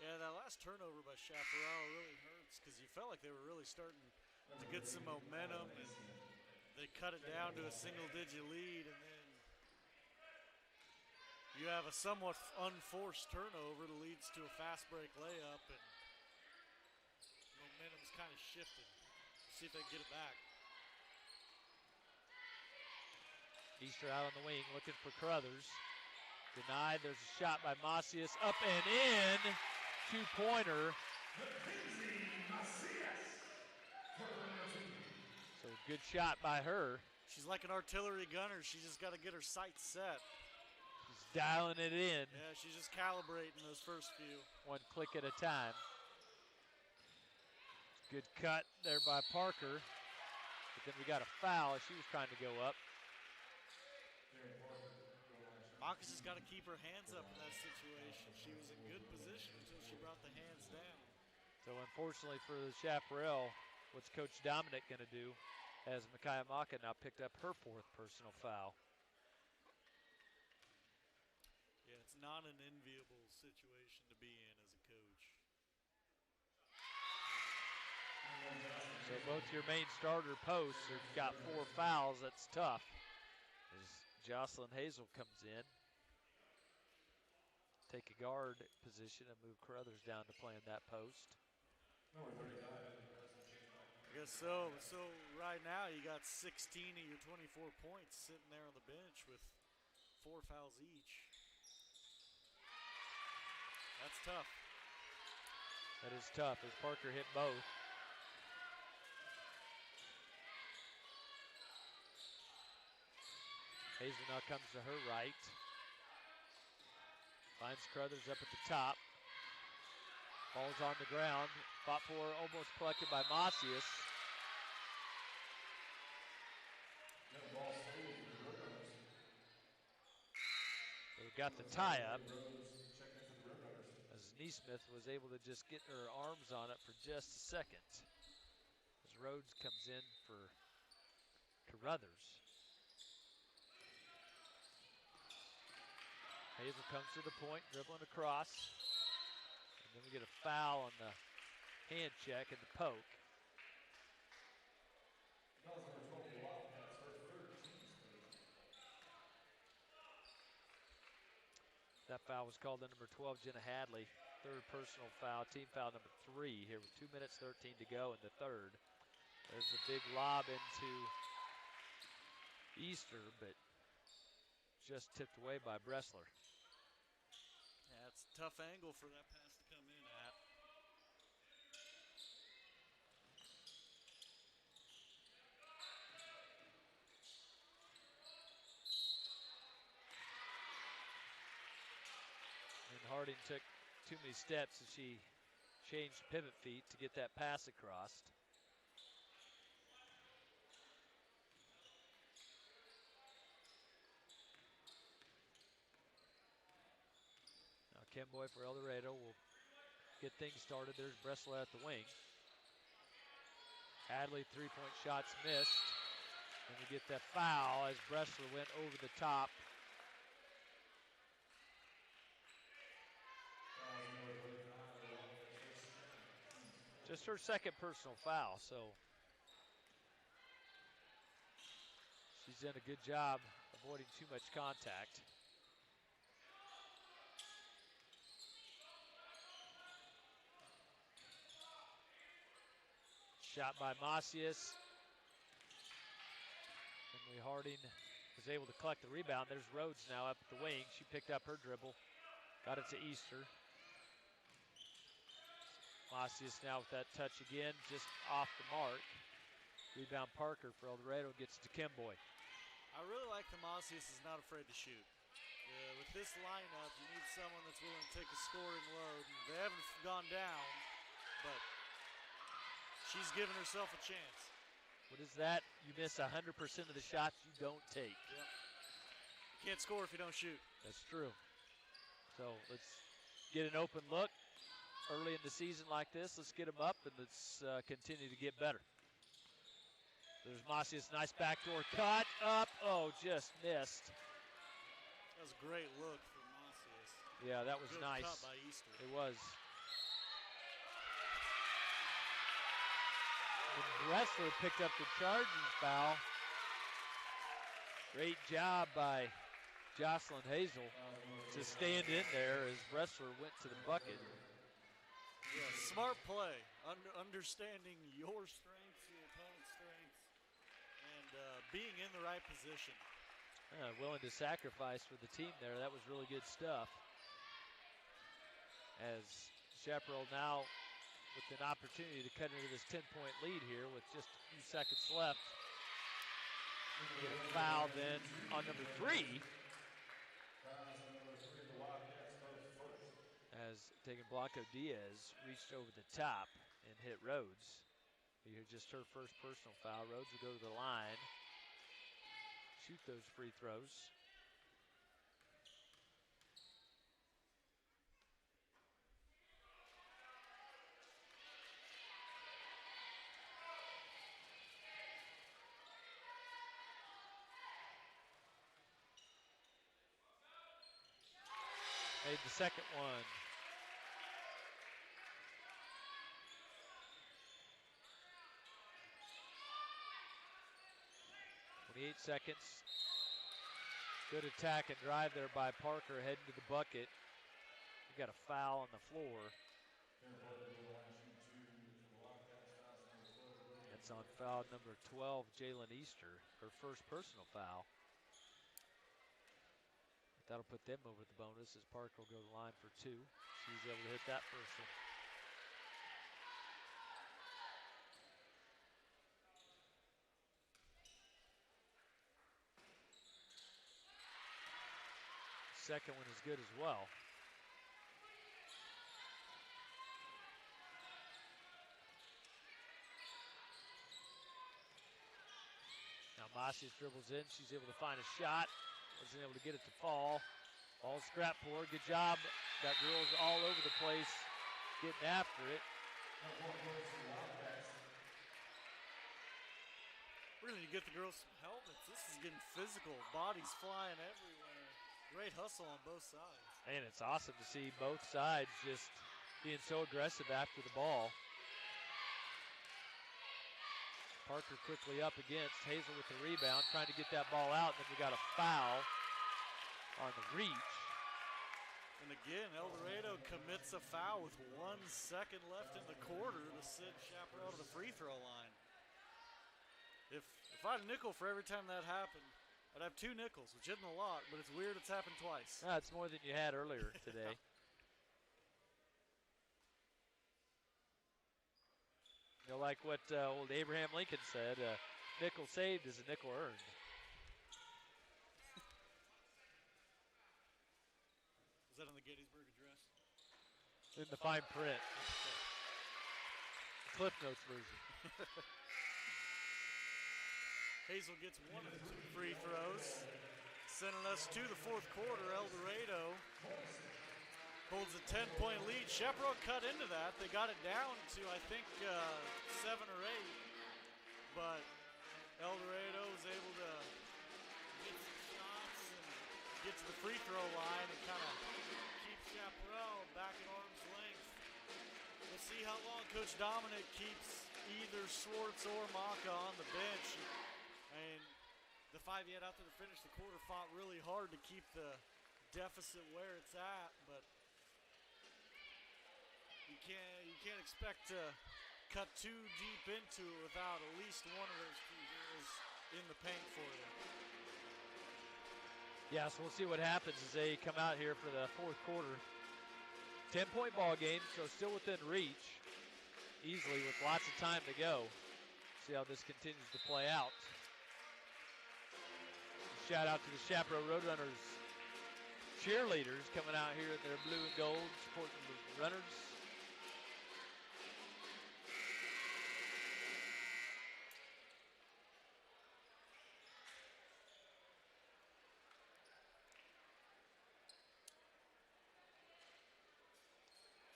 Yeah, that last turnover by Chaparral really hurts, because you felt like they were really starting to get some momentum, and they cut it down to a single-digit lead, and then you have a somewhat unforced turnover that leads to a fast break layup, and momentum's kind of shifted. See if they can get it back. Easter out on the wing looking for Crothers. Denied. There's a shot by Macias. Up and in. 2-pointer. So good shot by her. She's like an artillery gunner. She just got to get her sights set. She's dialing it in. Yeah, she's just calibrating those first few. One click at a time. Good cut there by Parker. But then we got a foul as she was trying to go up. Marcus has got to keep her hands up in that situation. She was in good position until she brought the hands down. So unfortunately for the Chaparral, what's Coach Dominic going to do as Micaiah Maka now picked up her 4th personal foul. Yeah, it's not an enviable situation to be both your main starter posts have got 4 fouls. That's tough. As Jocelyn Hazel comes in, take a guard position and move Carruthers down to playing that post. Number 35, Emily Preston, changing off. I guess so. So right now you got 16 of your 24 points sitting there on the bench with 4 fouls each. That's tough. That is tough as Parker hit both. Hazel now comes to her right. Finds Carruthers up at the top. Ball's on the ground. Fought for, almost collected by Macias. Yeah, the ball stays with the Roadrunners. They've got the tie up Rose checking in for the Roadrunners. as Neesmith was able to just get her arms on it for just a second. As Rhodes comes in for Carruthers. Hazel comes to the point, dribbling across. And then we get a foul on the hand check and the poke. That was number 12 of the Wildcats, her third, team's third. That foul was called on number 12, Jenna Hadley. Third personal foul, team foul number 3 here with 2 minutes 13 to go in the third. There's a big lob into Easter, but just tipped away by Bressler. Yeah, it's a tough angle for that pass to come in at. And Harding took too many steps as she changed pivot feet to get that pass across. Now Kimboy for El Dorado will get things started. There's Bressler at the wing. Hadley, three-point shots missed. And we get that foul as Bressler went over the top. Just her second personal foul, so she's done a good job avoiding too much contact. Shot by Macias. Emily Harding was able to collect the rebound. There's Rhodes now up at the wing. She picked up her dribble, got it to Easter. Macias now with that touch again, just off the mark. Rebound Parker for El Dorado, gets it to Kimboy. I really like the Macias is not afraid to shoot. With this lineup, you need someone that's willing to take a scoring load. And they haven't gone down, but she's given herself a chance. What is that? You miss 100% of the shots you don't take. Yep. You can't score if you don't shoot. That's true. So let's get an open look. Early in the season like this, let's get them up and let's continue to get better. There's Macias, nice backdoor cut, up, oh, just missed. That was a great look for Macias. Yeah, that was Good nice. cut by Easter. It was. And Bressler picked up the charging foul. Great job by Jocelyn Hazel to stand in there as Bressler went to the bucket. Yeah, smart play, understanding your strengths, your opponent's strengths, and being in the right position. Willing to sacrifice for the team there. That was really good stuff. As Chaparral now with an opportunity to cut into this 10-point lead here with just a few seconds left. Get a foul then on number 3. As taking Blanco Diaz reached over the top and hit Rhodes. Here just her first personal foul. Rhodes will go to the line, shoot those free throws. Made the second one. 28 seconds. Good attack and drive there by Parker heading to the bucket. We got a foul on the floor. That's on foul number 12, Jalen Easter, her first personal foul. That'll put them over the bonus as Parker will go to the line for 2. She's able to hit that first one. Second one is good as well. Now Masius dribbles in. She's able to find a shot. Wasn't able to get it to fall. Ball scrap for her. Good job. Got girls all over the place getting after it. Really, you get the girls some helmets. This is getting physical. Bodies flying everywhere. Great hustle on both sides. And it's awesome to see both sides just being so aggressive after the ball. Parker quickly up against Hazel with the rebound, trying to get that ball out. And then we got a foul on the reach. And again, El Dorado commits a foul with 1 second left in the quarter to send Chaparral to the free throw line. If I had a nickel for every time that happened, I'd have 2 nickels, which isn't a lot, but it's weird it's happened twice. It's more than you had earlier today. You know, like what old Abraham Lincoln said, nickel saved is a nickel earned. Is that on the Gettysburg Address? In the fine print. Cliff Notes version. Hazel gets 1 of the 2 free throws, sending us to the fourth quarter. El Dorado holds a 10-point lead. Chaparral cut into that. They got it down to, I think, 7 or 8. But El Dorado was able to get some shots and get to the free throw line and kind of keep Chaparral back at arm's length. We'll see how long Coach Dominic keeps either Schwartz or Maka on the bench. And the 5 he had out there to finish the quarter fought really hard to keep the deficit where it's at, but you can't expect to cut too deep into it without at least one of those 2 girls in the paint for you. Yeah, so we'll see what happens as they come out here for the fourth quarter. 10-point ball game, so still within reach, easily with lots of time to go. See how this continues to play out. Shout out to the Chaparral Roadrunners cheerleaders coming out here in their blue and gold, supporting the runners.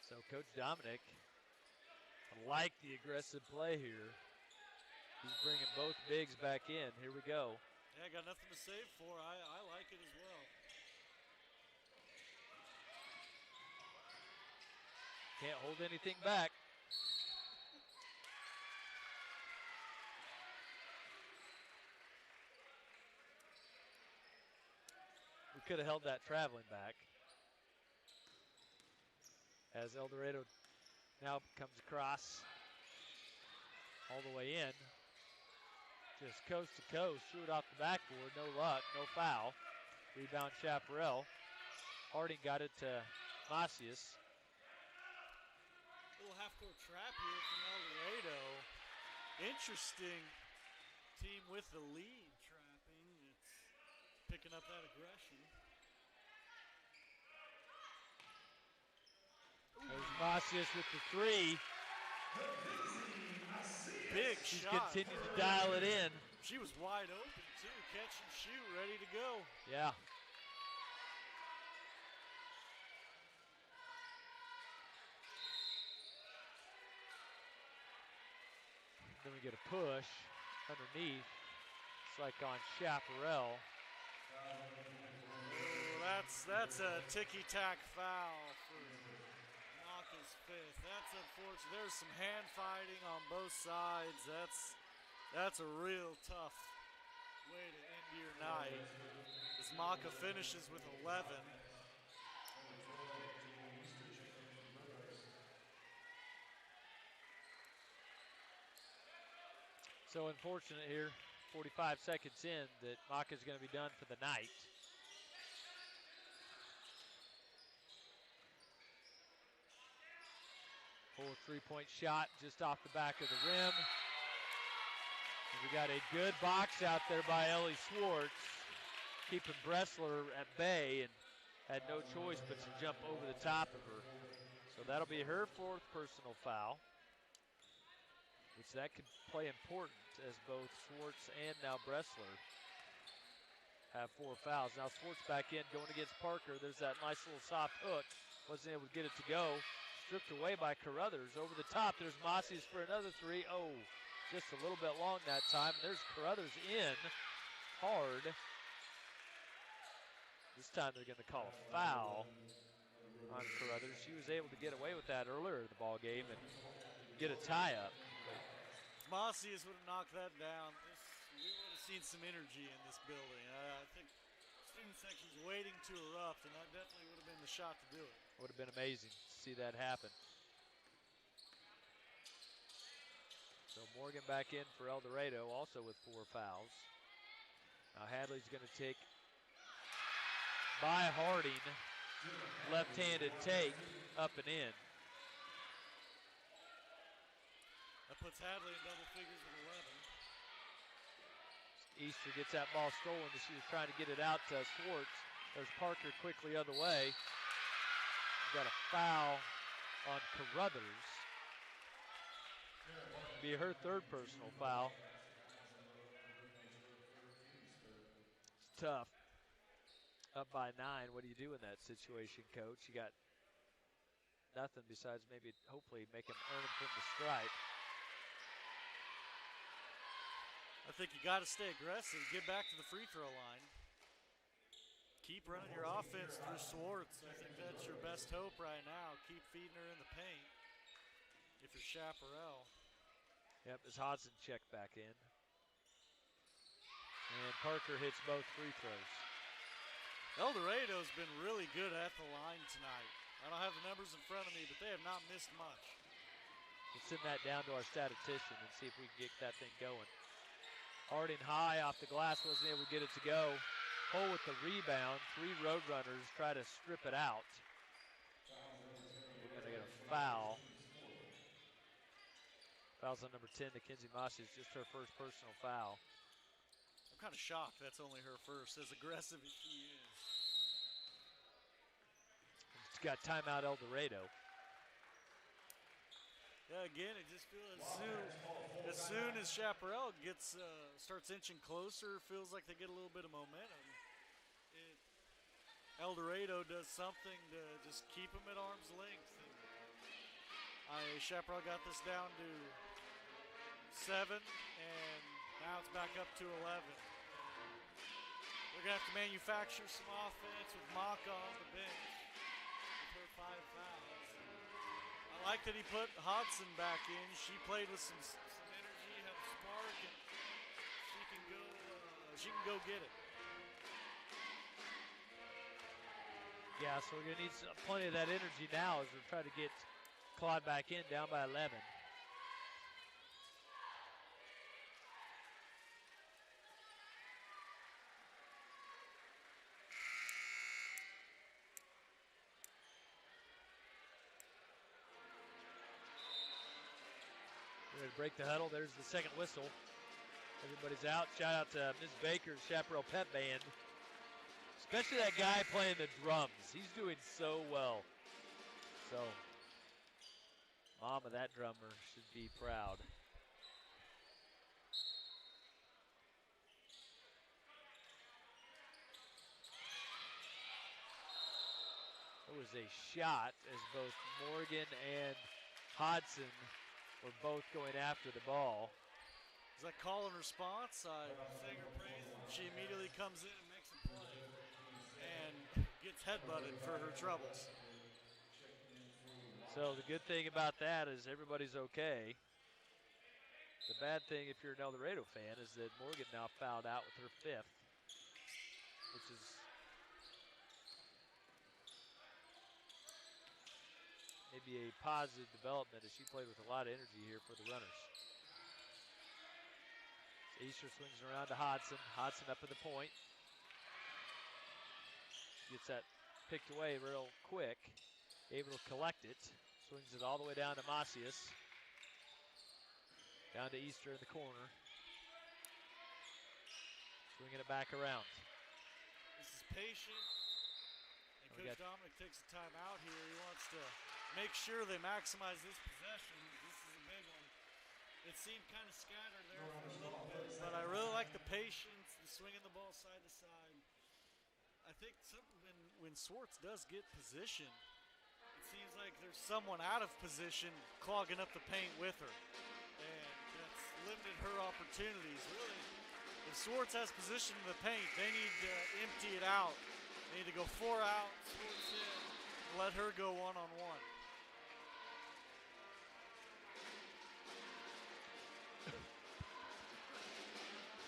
So Coach Dominic, I like the aggressive play here. He's bringing both bigs back in. Here we go. Yeah, got nothing to save for. I like it as well. Can't hold anything back. We could have held that traveling back. As El Dorado now comes across all the way in. Just coast to coast, threw it off the backboard, no luck, no foul. Rebound Chaparral. Harding got it to Masius. Little half-court trap here from El Dorado. Interesting team with the lead trapping. It's picking up that aggression. There's Masius with the 3. Big She's shot. continued to dial it in. She was wide open too, catch and shoot, ready to go. Yeah. Then we get a push underneath. It's like on Chaparral. That's a ticky-tack foul for Maka's 5th. That's unfortunate. There's some hand fighting on both sides. That's a real tough way to end your night as Maka finishes with 11. So unfortunate here, 45 seconds in, that Maka's going to be done for the night. Full three-point shot just off the back of the rim. And we got a good box out there by Ellie Swartz, keeping Bressler at bay, and had no choice but to jump over the top of her. So that'll be her fourth personal foul, which that could play important as both Swartz and now Bressler have 4 fouls. Now Swartz back in, going against Parker. There's that nice little soft hook. Wasn't able to get it to go. Stripped away by Carruthers. Over the top, there's Macias for another 3. Oh, just a little bit long that time. There's Carruthers in hard. This time they're going to call a foul on Carruthers. She was able to get away with that earlier in the ball game and get a tie-up. Macias would have knocked that down. We would have seen some energy in this building. I think student section's waiting to erupt, and that definitely would have been the shot to do it. Would have been amazing to see that happen. So Morgan back in for El Dorado, also with 4 fouls. Now Hadley's going to take by Harding, left-handed take, up and in. That puts Hadley in double figures with 11. Easter gets that ball stolen as she was trying to get it out to Swartz. There's Parker quickly other way. Got a foul on Carruthers. Be her third personal foul. It's tough. Up by 9. What do you do in that situation, Coach? You got nothing besides maybe hopefully make him earn them from the stripe. I think you got to stay aggressive. Get back to the free throw line. Keep running your offense through Swartz. I think that's your best hope right now. Keep feeding her in the paint if you're Chaparral. Yep, as Hodson checked back in. And Parker hits both free throws. El Dorado's been really good at the line tonight. I don't have the numbers in front of me, but they have not missed much. We'll send that down to our statistician and see if we can get that thing going. Harding high off the glass, wasn't able to get it to go. Cole with the rebound. 3 Roadrunners try to strip it out. We're going to get a foul. Foul's on number 10, Mackenzie Macias, just her first personal foul. I'm kind of shocked that's only her first, as aggressive as she is. It's got timeout El Dorado. Yeah, again, it just feels as soon as Chaparral gets starts inching closer, feels like they get a little bit of momentum. El Dorado does something to just keep them at arm's length. And Chaparral got this down to 7, and now it's back up to 11. They're going to have to manufacture some offense with Maka on the bench with her 5 fouls. I like that he put Hodson back in. She played with some energy, had a spark, and she can go get it. Yeah, so we're going to need plenty of that energy now as we're trying to get Claude back in, down by 11. We're ready to break the huddle. There's the second whistle. Everybody's out. Shout out to Ms. Baker's Chaparral Pep Band. Especially that guy playing the drums. He's doing so well. So, mom of that drummer should be proud. It was a shot as both Morgan and Hodson were both going after the ball. Is that call and response? I sang her praise, and she immediately comes in and makes a play and gets headbutted for her troubles. So the good thing about that is everybody's okay. The bad thing, if you're an El Dorado fan, is that Morgan now fouled out with her 5th, which is maybe a positive development as she played with a lot of energy here for the runners. So Easter swings it around to Hodson. Hodson up at the point. Gets that picked away real quick. Able to collect it. Swings it all the way down to Macias. Down to Easter in the corner. Swinging it back around. This is patient. And Coach Dominic takes a timeout here. He wants to make sure they maximize this possession. This is a big one. It seemed kind of scattered there for a little bit, but I really like the patience, the swinging the ball side to side. I think when Swartz does get position, it seems like there's someone out of position clogging up the paint with her. And that's limited her opportunities. Really, if Swartz has position in the paint, they need to empty it out. They need to go 4 out, Swartz in, let her go one-on-one.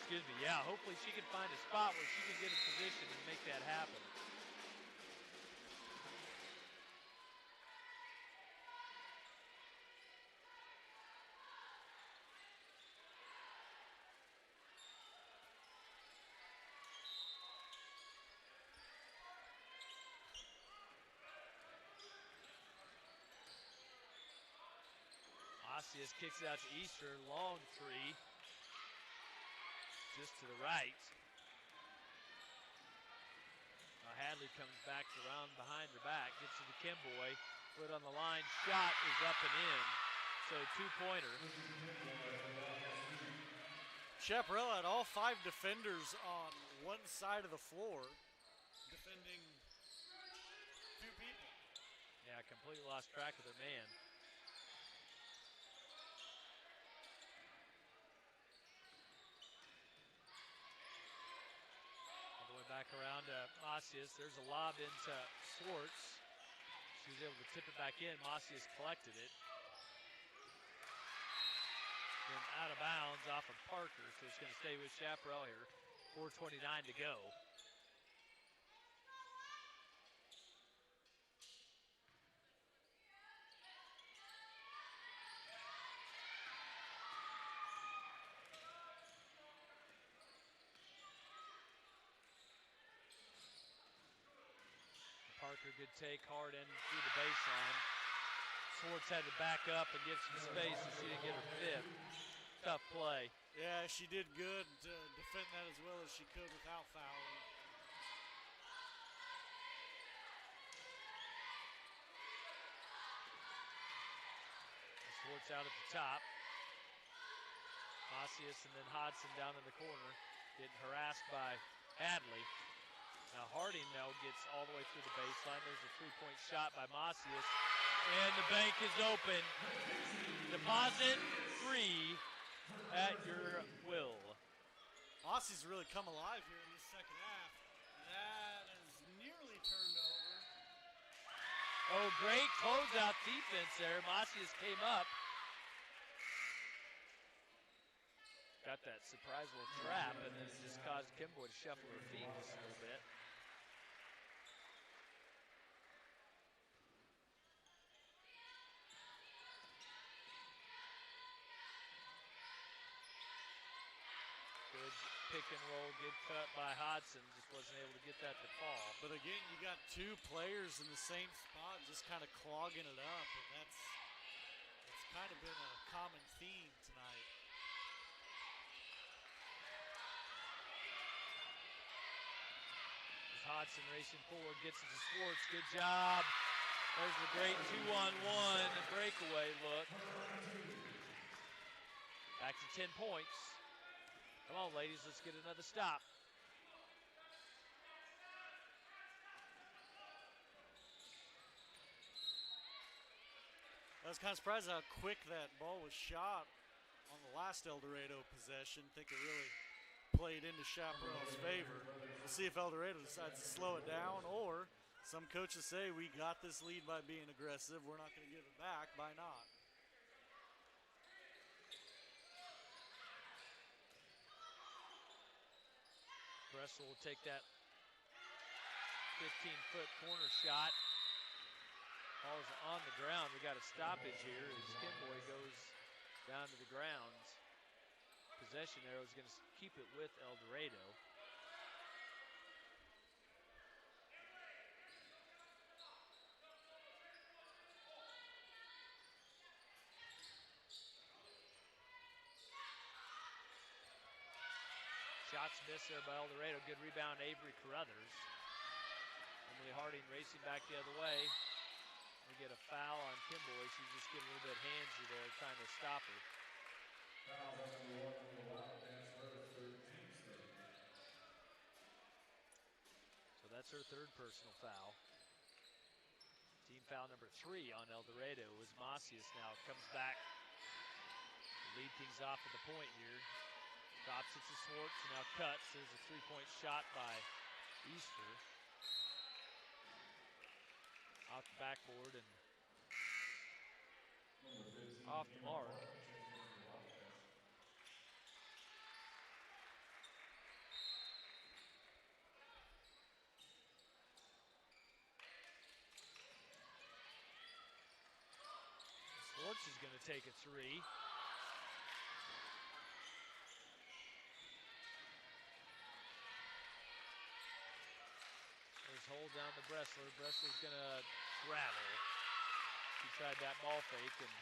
Excuse me, yeah, hopefully she can find a spot where she can get in position and make that happen. Macias kicks it out to Easter, long three. Just to the right. Now Hadley comes back around behind her back, gets to the Kimboy, foot on the line, shot is up and in. So 2-pointer. Chaparral had all 5 defenders on one side of the floor, defending 2 people. Yeah, completely lost track of their man. Back around to Macias. There's a lob into Swartz. She was able to tip it back in. Macias collected it. Then out of bounds off of Parker, so it's going to stay with Chaparral here. 4:29 to go. Parker, good take, hard in through the baseline. Swartz had to back up and give some space, and she didn't get her 5th. Tough play. Yeah, she did good to defend that as well as she could without fouling. Swartz out at the top. Macias and then Hodson down in the corner, getting harassed by Hadley. Now Harding now gets all the way through the baseline. There's a 3-point shot by Macias. And the bank is open. Deposit 3 at your will. Macias really come alive here in this second half. That is nearly turned over. Oh, great closeout defense there. Macias came up. Got that surprise little trap, and then just caused Kimboy to shuffle her feet just a little bit. Good pick and roll, good cut by Hodson. Just wasn't able to get that to fall. But again, you got 2 players in the same spot just kind of clogging it up, and that's kind of been a common theme tonight. Hodson racing forward, gets it to Swartz. Good job. There's the great 2-on-1 breakaway look. Back to 10 points. Come on, ladies, let's get another stop. I was kind of surprised how quick that ball was shot on the last El Dorado possession. I think it really played into Chaparral's favor. We'll see if El Dorado decides to slow it down, or some coaches say we got this lead by being aggressive. We're not going to give it back by not. Bressel will take that 15-foot corner shot. Ball's on the ground. We got a stoppage here as Kimboy goes down to the ground. Possession arrow is going to keep it with El Dorado. Shots missed there by El Dorado. Good rebound, Avery Carruthers. Emily Harding racing back the other way. We get a foul on Kimboy. She's just getting a little bit handsy there, trying to stop her. Foul on the one on the Wildcats, her 13th straight. So that's her third personal foul. Team foul number 3 on El Dorado as Macias now comes back to lead things off at the point here. Drops it to Swartz and now cuts. There's a three-point shot by Easter. Off the backboard and Number 15, off the mark. checking in for the Wildcats. Swartz is going to take a three. There's hold down to Bressler. Bressler's going to travel. She tried that ball fake and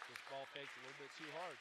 just ball faked a little bit too hard.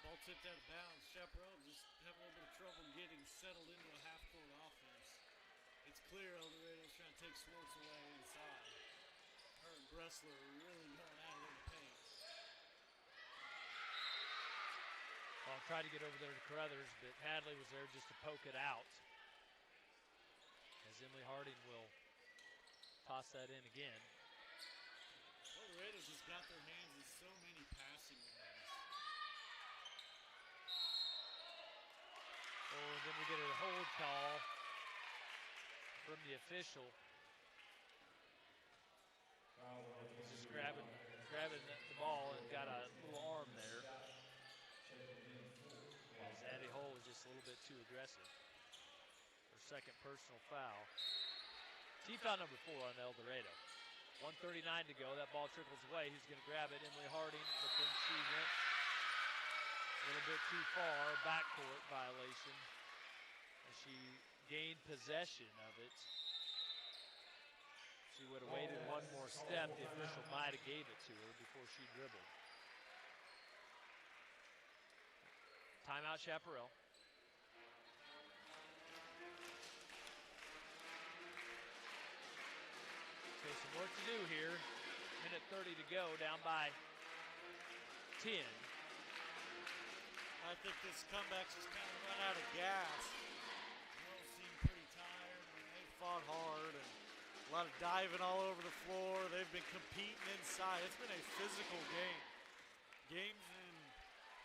Ball tipped out of bounds. Chaparral just having a little bit of trouble getting settled into a half-court offense. It's clear El Dorado's trying to take Swartz away inside. Her and Bressler are really going at it in the paint. Well, tried to get over there to Carruthers, but Hadley was there just to poke it out. As Emily Harding will toss that in again. El Dorado's just got their hands in so many passing lanes. Oh, and then we get a hold call from the official. Foul on the He's just grabbing the ball and got a little arm there. checking in for As Addie Hole was just a little bit too aggressive. Her second personal foul. Team foul number 4 on El Dorado. 1:39 to go. That ball trickles away. Who's going to grab it? Emily Harding, but then she went a little bit too far. Backcourt violation. As she gained possession of it. She would have waited one more step. The official might have gave it to her before she dribbled. Timeout, Chaparral. So some work to do here. Minute 30 to go, down by 10. I think this comeback's just kind of run out of gas. Girls seem pretty tired. I mean, they fought hard and a lot of diving all over the floor. They've been competing inside. It's been a physical game. Games in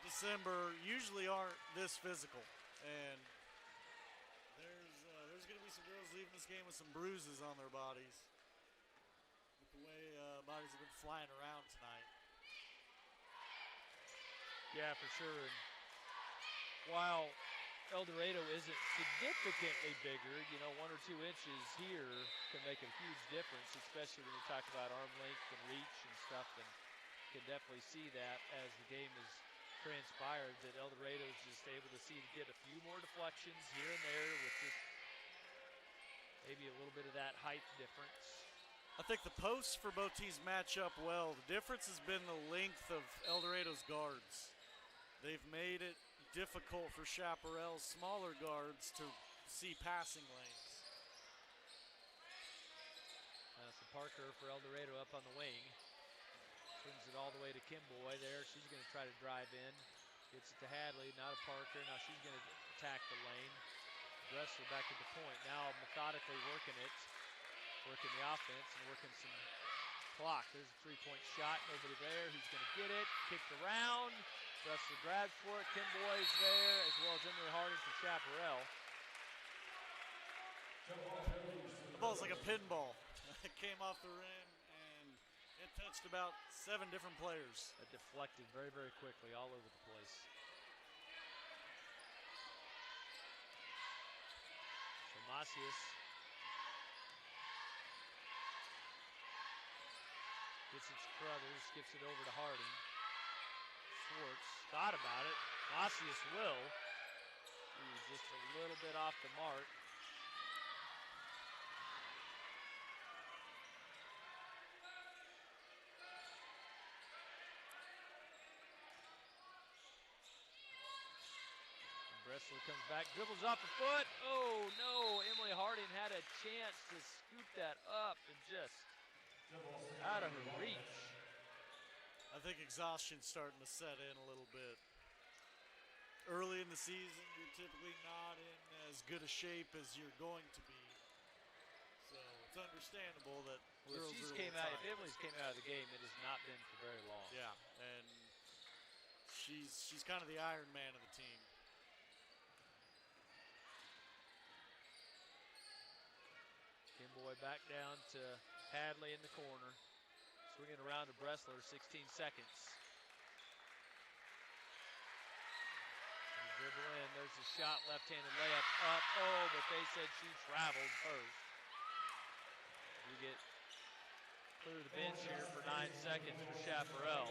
December usually aren't this physical, and there's going to be some girls leaving this game with some bruises on their bodies with the way bodies have been flying around tonight. Yeah, for sure. And while El Dorado isn't significantly bigger, 1 or 2 inches here can make a huge difference, especially when you talk about arm length and reach and stuff. And you can definitely see that as the game has transpired, that El Dorado is just able to get a few more deflections here and there with just maybe a little bit of that height difference. I think the posts for both teams match up well. The difference has been the length of El Dorado's guards. They've made it difficult for Chaparral's smaller guards to see passing lanes. So Parker for El Dorado up on the wing. Swings it all the way to Kimboy there. She's going to try to drive in. Gets it to Hadley, not a Parker. Now she's going to attack the lane. Bressler back at the point. Now methodically working it. working the offense and working some clock. There's a three-point shot. Nobody there. Who's going to get it? Kicked around. Bressler grabs for it. Kim Boy's there, as well as Emily Harding for Chaparral. The ball's like a pinball. It came off the rim, and it touched about 7 different players. It deflected very, very quickly all over the place. So Macias gets it to Carruthers, skips it over to Harding. Schwartz thought about it. Macias will. Ooh, just a little bit off the mark. Bressler comes back, dribbles off the foot. Oh no, Emily Harding had a chance to scoop that up and just out of her reach. I think exhaustion's starting to set in a little bit. Early in the season, you're typically not in as good a shape as you're going to be. So it's understandable that Well, girls if are came out, if Emily's came out of the game, it has not been for very long. Yeah, and she's kind of the Iron Man of the team. Boy back down to Hadley in the corner. Swinging around to Bressler, 16 seconds. Dribble in, there's a shot, left-handed layup up. Oh, but they said she traveled first. We get clear the bench here for 9 seconds for Chaparral.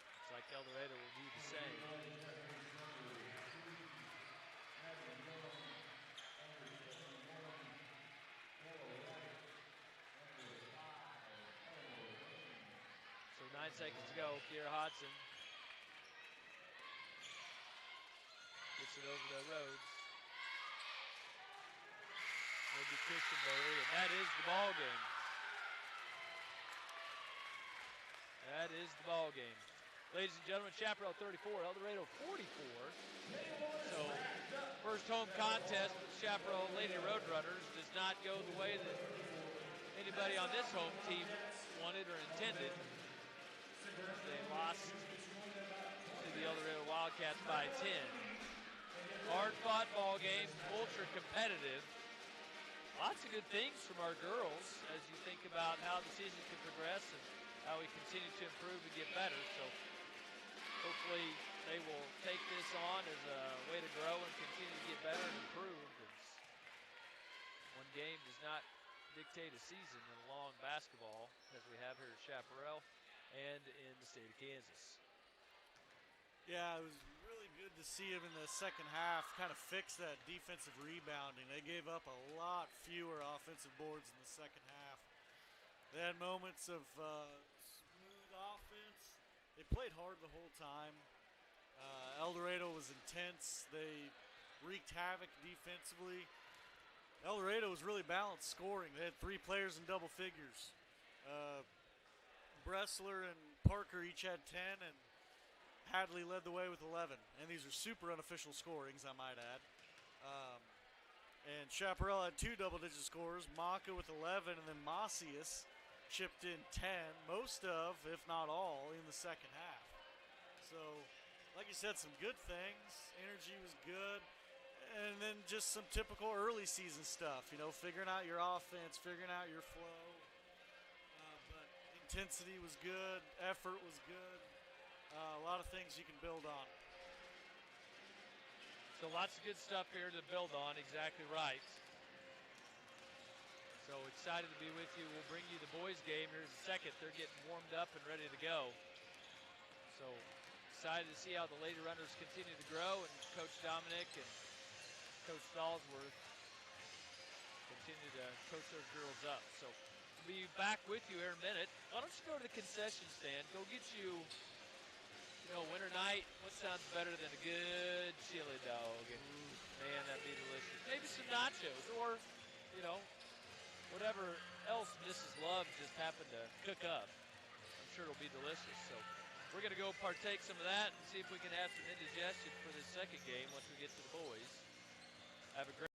Looks like El Dorado will do the same. So 9 seconds to go. Kiera Hodson gets it over to Rhodes. Maybe Christenberry, and that is the ball game. That is the ball game. Ladies and gentlemen, Chaparral 34, El Dorado 44. So, first home contest with Chaparral Lady Roadrunners does not go the way that anybody on this home team wanted or intended. They lost to the El Dorado Wildcats by 10. Hard-fought ball game, ultra competitive. Lots of good things from our girls as you think about how the season can progress and how we continue to improve and get better. So hopefully they will take this on as a way to grow and continue to get better and improve. One game does not dictate a season in long basketball as we have here at Chaparral and in the state of Kansas. Yeah, it was really good to see him in the second half kind of fix that defensive rebounding. They gave up a lot fewer offensive boards in the second half. They had moments of smooth offense. They played hard the whole time. El Dorado was intense. They wreaked havoc defensively. El Dorado was really balanced scoring. They had 3 players in double figures. Bressler and Parker each had 10, and Hadley led the way with 11. And these are super unofficial scorings, I might add. And Chaparral had 2 double-digit scores, Maka with 11, and then Macias chipped in 10, most of, if not all, in the second half. So, like you said, some good things. Energy was good. And then just some typical early season stuff, you know, figuring out your offense, figuring out your flow. But intensity was good, effort was good. A lot of things you can build on. So lots of good stuff here to build on, exactly right. So excited to be with you. We'll bring you the boys' game here in a second. They're getting warmed up and ready to go. So excited to see how the Lady Runners continue to grow, and Coach Dominic and Coach Stallsworth continue to coach those girls up. So we'll be back with you here in a minute. Why don't you go to the concession stand, go get you, winter night, what sounds better than a good chili dog? And man, that'd be delicious. Maybe some nachos or, whatever else Mrs. Love just happened to cook up. I'm sure it'll be delicious. So We're going to go partake some of that and see if we can have some indigestion for this second game once we get to the boys. Have a great